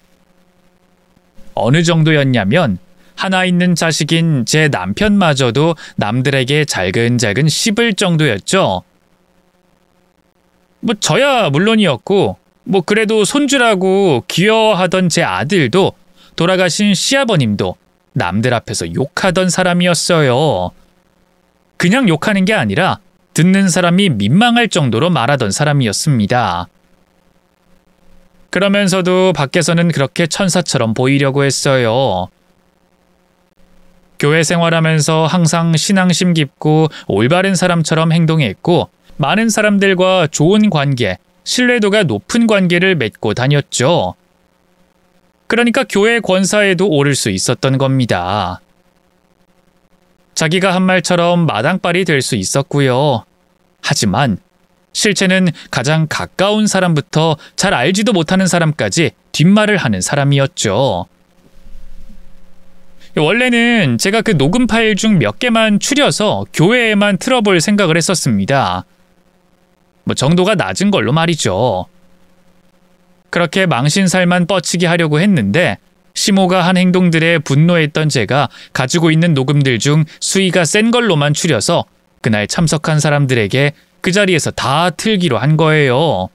어느 정도였냐면 하나 있는 자식인 제 남편마저도 남들에게 잘근잘근 씹을 정도였죠. 뭐 저야 물론이었고 뭐 그래도 손주라고 귀여워하던 제 아들도 돌아가신 시아버님도 남들 앞에서 욕하던 사람이었어요. 그냥 욕하는 게 아니라 듣는 사람이 민망할 정도로 말하던 사람이었습니다. 그러면서도 밖에서는 그렇게 천사처럼 보이려고 했어요. 교회 생활하면서 항상 신앙심 깊고 올바른 사람처럼 행동했고 많은 사람들과 좋은 관계, 신뢰도가 높은 관계를 맺고 다녔죠. 그러니까 교회 권사에도 오를 수 있었던 겁니다. 자기가 한 말처럼 마당발이 될 수 있었고요. 하지만 실체는 가장 가까운 사람부터 잘 알지도 못하는 사람까지 뒷말을 하는 사람이었죠. 원래는 제가 그 녹음 파일 중 몇 개만 추려서 교회에만 틀어볼 생각을 했었습니다. 뭐 정도가 낮은 걸로 말이죠. 그렇게 망신살만 뻗치게 하려고 했는데 시모가 한 행동들에 분노했던 제가 가지고 있는 녹음들 중 수위가 센 걸로만 추려서 그날 참석한 사람들에게 그 자리에서 다 틀기로 한 거예요.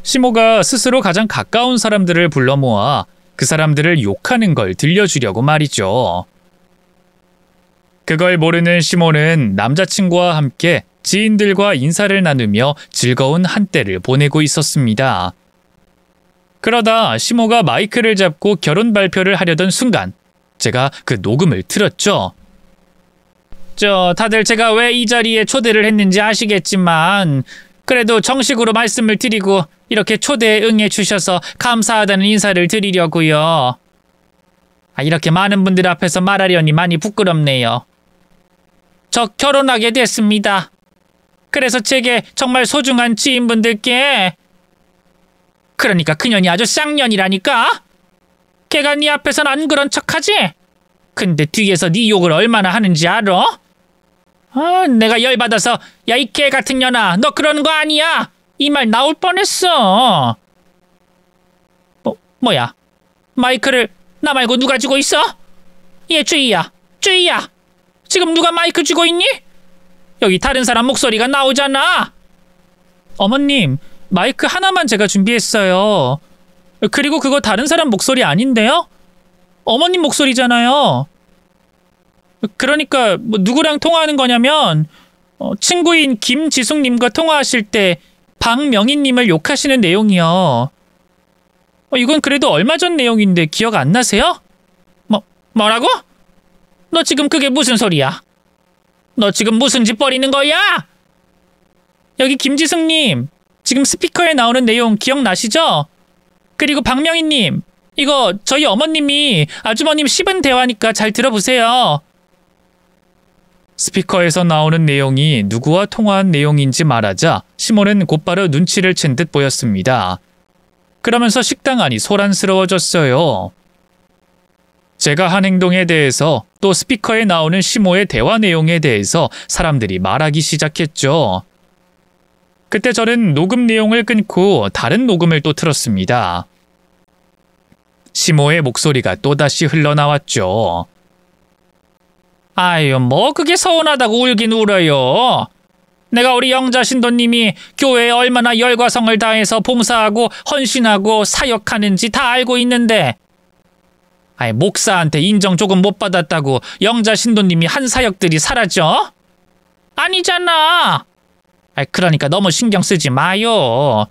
시모가 스스로 가장 가까운 사람들을 불러 모아 그 사람들을 욕하는 걸 들려주려고 말이죠. 그걸 모르는 시모는 남자친구와 함께 지인들과 인사를 나누며 즐거운 한때를 보내고 있었습니다. 그러다 시모가 마이크를 잡고 결혼 발표를 하려던 순간 제가 그 녹음을 틀었죠. 다들 제가 왜 이 자리에 초대를 했는지 아시겠지만 그래도 정식으로 말씀을 드리고 이렇게 초대에 응해 주셔서 감사하다는 인사를 드리려고요. 이렇게 많은 분들 앞에서 말하려니 많이 부끄럽네요. 저 결혼하게 됐습니다. 그래서 제게 정말 소중한 지인분들께 그러니까 그년이 아주 쌍년이라니까? 걔가 네 앞에선 안 그런 척하지? 근데 뒤에서 네 욕을 얼마나 하는지 알아? 내가 열받아서 야 이 개 같은 년아 너 그러는 거 아니야 이 말 나올 뻔했어. 뭐야 마이크를 나 말고 누가 쥐고 있어? 얘 주희야 지금 누가 마이크 쥐고 있니? 여기 다른 사람 목소리가 나오잖아. 어머님 마이크 하나만 제가 준비했어요. 그리고 그거 다른 사람 목소리 아닌데요? 어머님 목소리잖아요. 그러니까 누구랑 통화하는 거냐면 친구인 김지숙님과 통화하실 때 박명희님을 욕하시는 내용이요. 이건 그래도 얼마 전 내용인데 기억 안 나세요? 뭐라고? 너 지금 그게 무슨 소리야? 너 지금 무슨 짓 벌이는 거야? 여기 김지숙님 지금 스피커에 나오는 내용 기억나시죠? 그리고 박명희님 이거 저희 어머님이 아주머님 씹은 대화니까 잘 들어보세요. 스피커에서 나오는 내용이 누구와 통화한 내용인지 말하자 시몬은 곧바로 눈치를 챈 듯 보였습니다. 그러면서 식당 안이 소란스러워졌어요. 제가 한 행동에 대해서 또 스피커에 나오는 시모의 대화 내용에 대해서 사람들이 말하기 시작했죠. 그때 저는 녹음 내용을 끊고 다른 녹음을 또 틀었습니다. 시모의 목소리가 또다시 흘러나왔죠. 아유 뭐 그게 서운하다고 울긴 울어요. 내가 우리 영자 신도님이 교회에 얼마나 열과 성을 다해서 봉사하고 헌신하고 사역하는지 다 알고 있는데 목사한테 인정 조금 못 받았다고 영자 신도님이 한 사역들이 사라져? 아니잖아. 그러니까 너무 신경 쓰지 마요.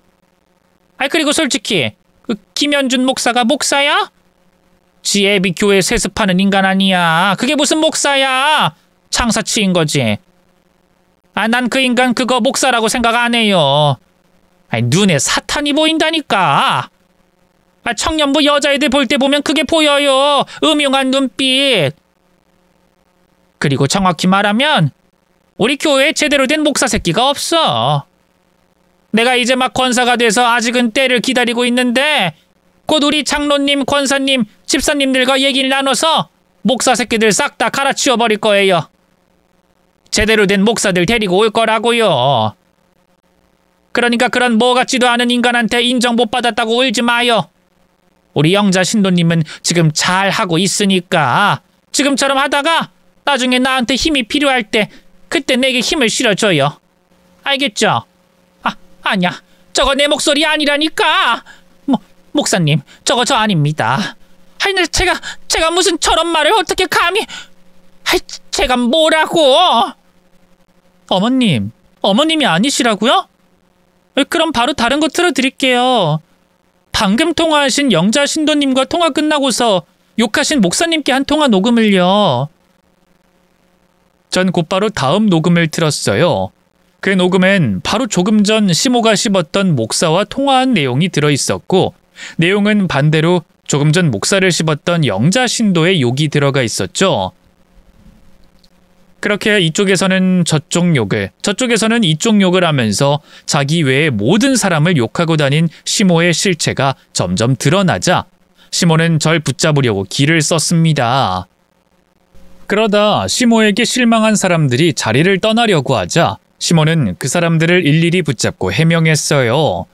그리고 솔직히 그 김현준 목사가 목사야? 지 애비 교회 세습하는 인간 아니야. 그게 무슨 목사야. 창사치인 거지. 난 그 인간 그거 목사라고 생각 안 해요. 눈에 사탄이 보인다니까. 청년부 여자애들 볼 때 보면 그게 보여요. 음흉한 눈빛. 그리고 정확히 말하면 우리 교회에 제대로 된 목사 새끼가 없어. 내가 이제 막 권사가 돼서 아직은 때를 기다리고 있는데 곧 우리 장로님, 권사님, 집사님들과 얘기를 나눠서 목사 새끼들 싹 다 갈아치워 버릴 거예요. 제대로 된 목사들 데리고 올 거라고요. 그러니까 그런 뭐 같지도 않은 인간한테 인정 못 받았다고 울지 마요. 우리 영자 신도님은 지금 잘 하고 있으니까 지금처럼 하다가 나중에 나한테 힘이 필요할 때 그때 내게 힘을 실어줘요. 알겠죠? 아니야. 저거 내 목소리 아니라니까. 목사님, 저거 저 아닙니다. 제가 무슨 저런 말을 어떻게 감히... 제가 뭐라고? 어머님이 아니시라고요? 그럼 바로 다른 거 틀어드릴게요. 방금 통화하신 영자 신도님과 통화 끝나고서 욕하신 목사님께 한 통화 녹음을요. 전 곧바로 다음 녹음을 틀었어요. 그 녹음엔 바로 조금 전 시모가 씹었던 목사와 통화한 내용이 들어있었고 내용은 반대로 조금 전 목사를 씹었던 영자 신도의 욕이 들어가 있었죠. 그렇게 이쪽에서는 저쪽 욕을, 저쪽에서는 이쪽 욕을 하면서 자기 외의 모든 사람을 욕하고 다닌 시모의 실체가 점점 드러나자 시모는 절 붙잡으려고 기를 썼습니다. 그러다 시모에게 실망한 사람들이 자리를 떠나려고 하자 시모는 그 사람들을 일일이 붙잡고 해명했어요.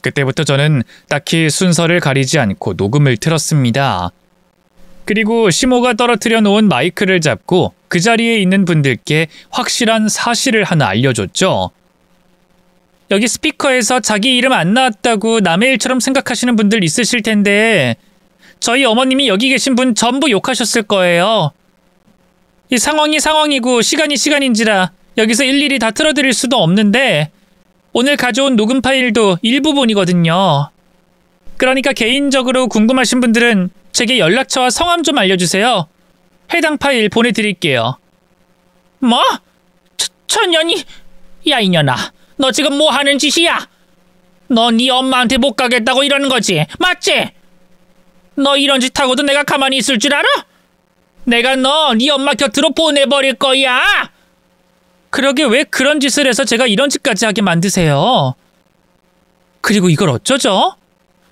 그때부터 저는 딱히 순서를 가리지 않고 녹음을 틀었습니다. 그리고 시모가 떨어뜨려 놓은 마이크를 잡고 그 자리에 있는 분들께 확실한 사실을 하나 알려줬죠. 여기 스피커에서 자기 이름 안 나왔다고 남의 일처럼 생각하시는 분들 있으실 텐데 저희 어머님이 여기 계신 분 전부 욕하셨을 거예요. 이 상황이 상황이고 시간이 시간인지라 여기서 일일이 다 틀어드릴 수도 없는데 오늘 가져온 녹음 파일도 일부분이거든요. 그러니까 개인적으로 궁금하신 분들은 제게 연락처와 성함 좀 알려주세요. 해당 파일 보내드릴게요. 뭐? 천년이? 야 이년아, 너 지금 뭐 하는 짓이야? 너 네 엄마한테 못 가겠다고 이러는 거지, 맞지? 너 이런 짓 하고도 내가 가만히 있을 줄 알아? 내가 너 네 엄마 곁으로 보내버릴 거야. 그러게 왜 그런 짓을 해서 제가 이런 짓까지 하게 만드세요? 그리고 이걸 어쩌죠?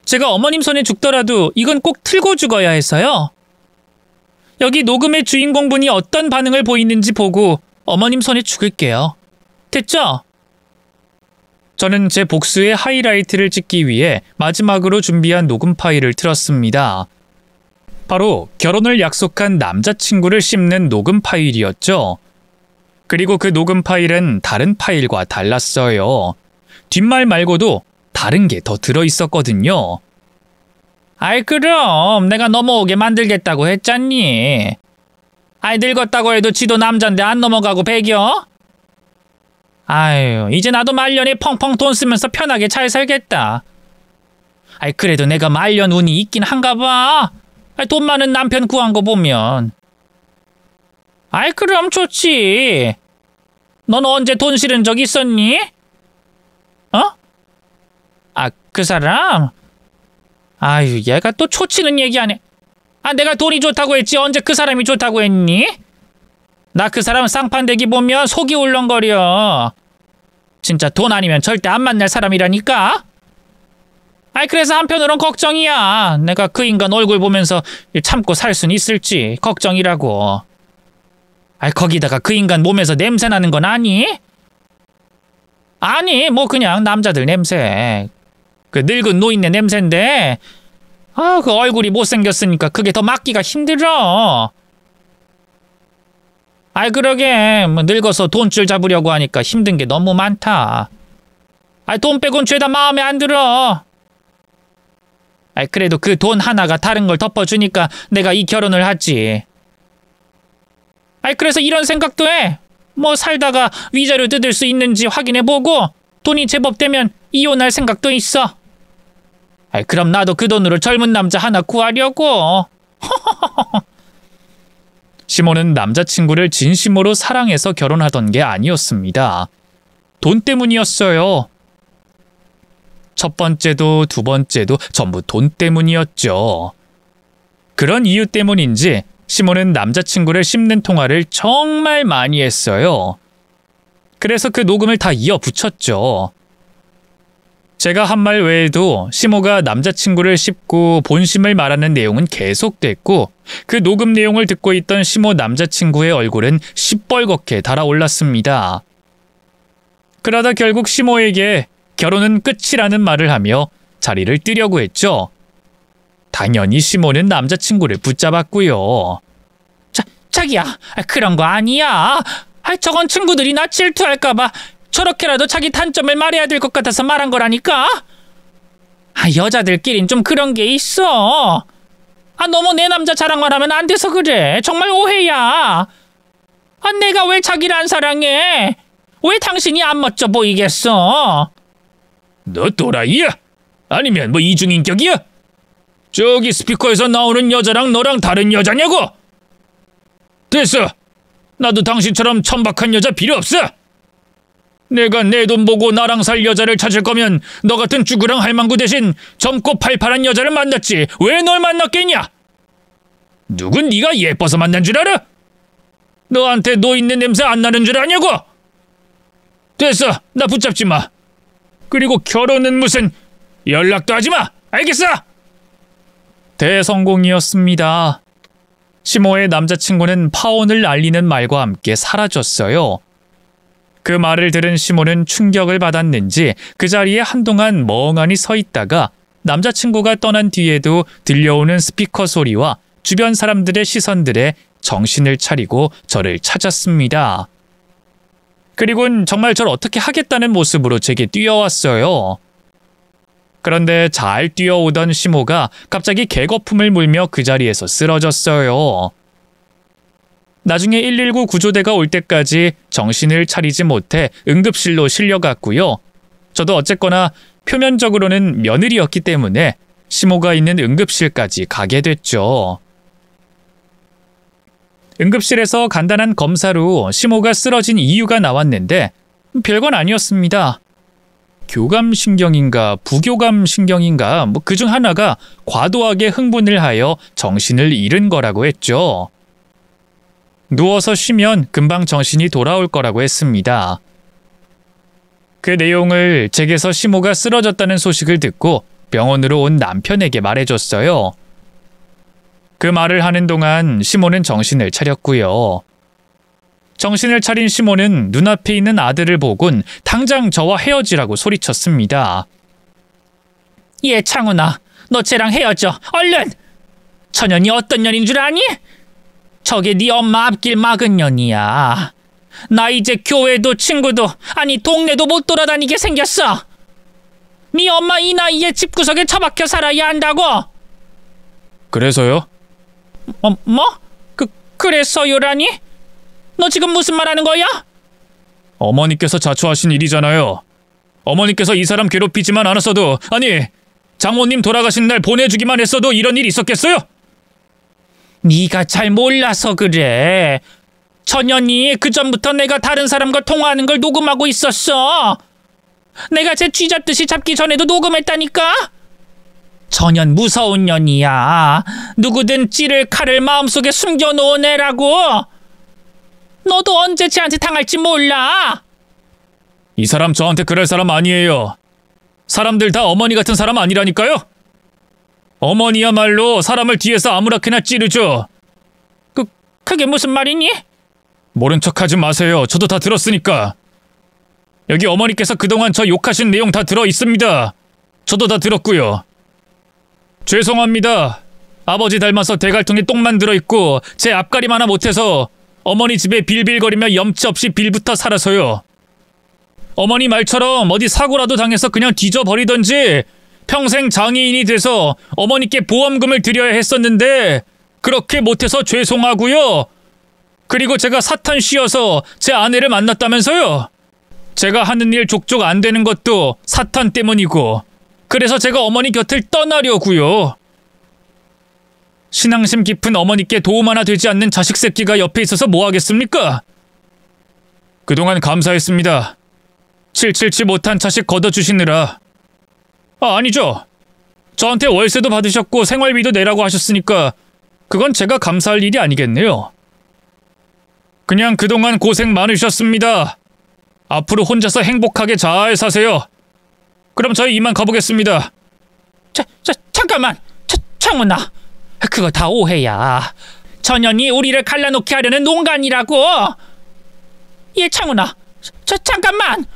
제가 어머님 손에 죽더라도 이건 꼭 틀고 죽어야 해서요. 여기 녹음의 주인공분이 어떤 반응을 보이는지 보고 어머님 손에 죽을게요. 됐죠? 저는 제 복수의 하이라이트를 찍기 위해 마지막으로 준비한 녹음 파일을 틀었습니다. 바로 결혼을 약속한 남자친구를 씹는 녹음 파일이었죠. 그리고 그 녹음 파일은 다른 파일과 달랐어요. 뒷말 말고도 다른 게 더 들어있었거든요. 아이 그럼 내가 넘어오게 만들겠다고 했잖니. 아이 늙었다고 해도 지도 남잔데 안 넘어가고 배겨? 아유 이제 나도 말년에 펑펑 돈 쓰면서 편하게 잘 살겠다. 아이 그래도 내가 말년 운이 있긴 한가 봐. 아이, 돈 많은 남편 구한 거 보면. 아이 그럼 좋지. 넌 언제 돈 실은 적 있었니? 어? 아 그 사람? 아유 얘가 또 초치는 얘기하네. 아 내가 돈이 좋다고 했지 언제 그 사람이 좋다고 했니? 나 그 사람 쌍판대기 보면 속이 울렁거려. 진짜 돈 아니면 절대 안 만날 사람이라니까. 아이 그래서 한편으론 걱정이야. 내가 그 인간 얼굴 보면서 참고 살 순 있을지 걱정이라고. 아이 거기다가 그 인간 몸에서 냄새 나는 건 아니? 아니 뭐 그냥 남자들 냄새. 그 늙은 노인네 냄새인데 아 그 얼굴이 못생겼으니까 그게 더 맡기가 힘들어. 아이 그러게 뭐 늙어서 돈줄 잡으려고 하니까 힘든 게 너무 많다. 아이 돈 빼곤 죄다 마음에 안 들어. 아이 그래도 그 돈 하나가 다른 걸 덮어주니까 내가 이 결혼을 하지. 아이 그래서 이런 생각도 해. 뭐 살다가 위자료 뜯을 수 있는지 확인해보고 돈이 제법 되면 이혼할 생각도 있어. 아이 그럼 나도 그 돈으로 젊은 남자 하나 구하려고. 시몬은 남자친구를 진심으로 사랑해서 결혼하던 게 아니었습니다. 돈 때문이었어요. 첫 번째도 두 번째도 전부 돈 때문이었죠. 그런 이유 때문인지 시몬은 남자친구를 씹는 통화를 정말 많이 했어요. 그래서 그 녹음을 다 이어붙였죠. 제가 한 말 외에도 시모가 남자친구를 씹고 본심을 말하는 내용은 계속됐고 그 녹음 내용을 듣고 있던 시모 남자친구의 얼굴은 시뻘겋게 달아올랐습니다. 그러다 결국 시모에게 결혼은 끝이라는 말을 하며 자리를 뜨려고 했죠. 당연히 시모는 남자친구를 붙잡았고요. 자기야 그런 거 아니야. 저건 친구들이 나 질투할까봐 저렇게라도 자기 단점을 말해야 될 것 같아서 말한 거라니까. 여자들끼린 좀 그런 게 있어. 너무 내 남자 자랑만 하면 안 돼서 그래. 정말 오해야. 내가 왜 자기를 안 사랑해? 왜 당신이 안 멋져 보이겠어? 너 또라이야? 아니면 뭐 이중인격이야? 저기 스피커에서 나오는 여자랑 너랑 다른 여자냐고? 됐어. 나도 당신처럼 천박한 여자 필요 없어. 내가 내 돈 보고 나랑 살 여자를 찾을 거면 너 같은 쭈그랑 할망구 대신 젊고 팔팔한 여자를 만났지 왜 널 만났겠냐? 누군 네가 예뻐서 만난 줄 알아? 너한테 노인네 냄새 안 나는 줄 아냐고? 됐어. 나 붙잡지 마. 그리고 결혼은 무슨 연락도 하지 마. 알겠어? 대성공이었습니다. 시모의 남자친구는 파혼을 알리는 말과 함께 사라졌어요. 그 말을 들은 시모는 충격을 받았는지 그 자리에 한동안 멍하니 서 있다가 남자친구가 떠난 뒤에도 들려오는 스피커 소리와 주변 사람들의 시선들에 정신을 차리고 저를 찾았습니다. 그리고는 정말 저를 어떻게 하겠다는 모습으로 제게 뛰어왔어요. 그런데 잘 뛰어오던 시모가 갑자기 개거품을 물며 그 자리에서 쓰러졌어요. 나중에 119 구조대가 올 때까지 정신을 차리지 못해 응급실로 실려갔고요. 저도 어쨌거나 표면적으로는 며느리였기 때문에 시모가 있는 응급실까지 가게 됐죠. 응급실에서 간단한 검사로 시모가 쓰러진 이유가 나왔는데 별건 아니었습니다. 교감신경인가 부교감신경인가 그중 하나가 과도하게 흥분을 하여 정신을 잃은 거라고 했죠. 누워서 쉬면 금방 정신이 돌아올 거라고 했습니다. 그 내용을 제게서 시모가 쓰러졌다는 소식을 듣고 병원으로 온 남편에게 말해줬어요. 그 말을 하는 동안 시모는 정신을 차렸고요. 정신을 차린 시모는 눈앞에 있는 아들을 보곤 당장 저와 헤어지라고 소리쳤습니다. 얘 창훈아, 너 쟤랑 헤어져, 얼른! 저년이 어떤 년인 줄 아니? 저게 네 엄마 앞길 막은 년이야. 나 이제 교회도 친구도 아니 동네도 못 돌아다니게 생겼어. 네 엄마 이 나이에 집구석에 처박혀 살아야 한다고. 그래서요? 뭐? 그래서요라니? 너 지금 무슨 말하는 거야? 어머니께서 자초하신 일이잖아요. 어머니께서 이 사람 괴롭히지만 않았어도, 아니, 장모님 돌아가신 날 보내주기만 했어도 이런 일이 있었겠어요? 네가 잘 몰라서 그래. 전년이 그전부터 내가 다른 사람과 통화하는 걸 녹음하고 있었어. 내가 쟤 쥐잡듯이 잡기 전에도 녹음했다니까? 전년 무서운 년이야. 누구든 찌를 칼을 마음속에 숨겨놓은 애라고. 너도 언제 쟤한테 당할지 몰라. 이 사람 저한테 그럴 사람 아니에요. 사람들 다 어머니 같은 사람 아니라니까요? 어머니야말로 사람을 뒤에서 아무렇게나 찌르죠. 그게 무슨 말이니? 모른 척하지 마세요. 저도 다 들었으니까. 여기 어머니께서 그동안 저 욕하신 내용 다 들어 있습니다. 저도 다 들었고요. 죄송합니다. 아버지 닮아서 대갈통에 똥만 들어있고 제 앞가림 하나 못해서 어머니 집에 빌빌거리며 염치 없이 빌부터 살아서요. 어머니 말처럼 어디 사고라도 당해서 그냥 뒤져버리던지 평생 장애인이 돼서 어머니께 보험금을 드려야 했었는데 그렇게 못해서 죄송하고요. 그리고 제가 사탄 씌어서 제 아내를 만났다면서요. 제가 하는 일 족족 안 되는 것도 사탄 때문이고 그래서 제가 어머니 곁을 떠나려고요. 신앙심 깊은 어머니께 도움 하나 되지 않는 자식 새끼가 옆에 있어서 뭐 하겠습니까? 그동안 감사했습니다. 777 못한 자식 걷어주시느라. 아니죠. 저한테 월세도 받으셨고 생활비도 내라고 하셨으니까 그건 제가 감사할 일이 아니겠네요. 그냥 그동안 고생 많으셨습니다. 앞으로 혼자서 행복하게 잘 사세요. 그럼 저희 이만 가보겠습니다. 잠깐만. 창훈아. 그거 다 오해야. 전현이 우리를 갈라놓게 하려는 농간이라고. 얘 창훈아. 잠깐만.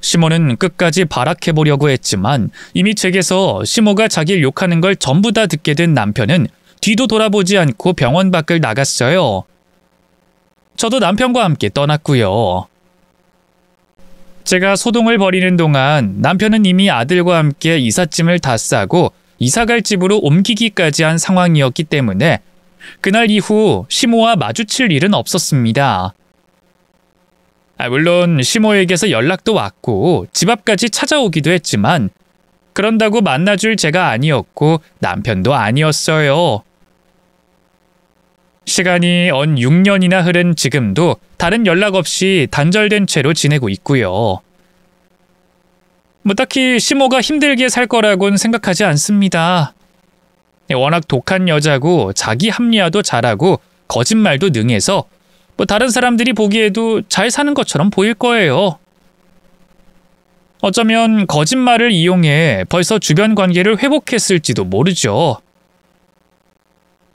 시모는 끝까지 발악해보려고 했지만 이미 제게서 시모가 자기를 욕하는 걸 전부 다 듣게 된 남편은 뒤도 돌아보지 않고 병원 밖을 나갔어요. 저도 남편과 함께 떠났고요. 제가 소동을 벌이는 동안 남편은 이미 아들과 함께 이삿짐을 다 싸고 이사갈 집으로 옮기기까지 한 상황이었기 때문에 그날 이후 시모와 마주칠 일은 없었습니다. 물론 시모에게서 연락도 왔고 집 앞까지 찾아오기도 했지만 그런다고 만나줄 제가 아니었고 남편도 아니었어요. 시간이 언 6년이나 흐른 지금도 다른 연락 없이 단절된 채로 지내고 있고요. 딱히 시모가 힘들게 살 거라고는 생각하지 않습니다. 워낙 독한 여자고 자기 합리화도 잘하고 거짓말도 능해서 다른 사람들이 보기에도 잘 사는 것처럼 보일 거예요. 어쩌면 거짓말을 이용해 벌써 주변 관계를 회복했을지도 모르죠.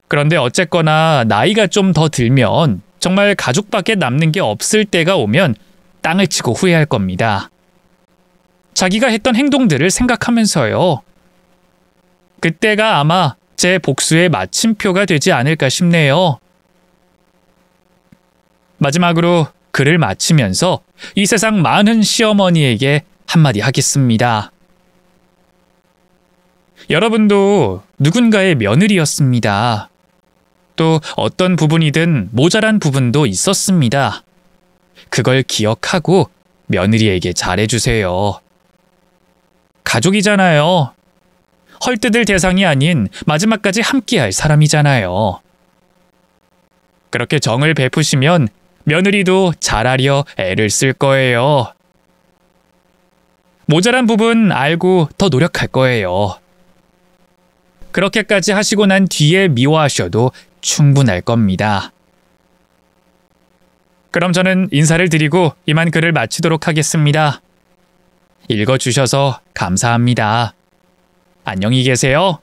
그런데 어쨌거나 나이가 좀 더 들면 정말 가족밖에 남는 게 없을 때가 오면 땅을 치고 후회할 겁니다. 자기가 했던 행동들을 생각하면서요. 그때가 아마 제 복수의 마침표가 되지 않을까 싶네요. 마지막으로 글을 마치면서 이 세상 많은 시어머니에게 한마디 하겠습니다. 여러분도 누군가의 며느리였습니다. 또 어떤 부분이든 모자란 부분도 있었습니다. 그걸 기억하고 며느리에게 잘해주세요. 가족이잖아요. 헐뜯을 대상이 아닌 마지막까지 함께할 사람이잖아요. 그렇게 정을 베푸시면 며느리도 잘하려 애를 쓸 거예요. 모자란 부분 알고 더 노력할 거예요. 그렇게까지 하시고 난 뒤에 미워하셔도 충분할 겁니다. 그럼 저는 인사를 드리고 이만 글을 마치도록 하겠습니다. 읽어주셔서 감사합니다. 안녕히 계세요.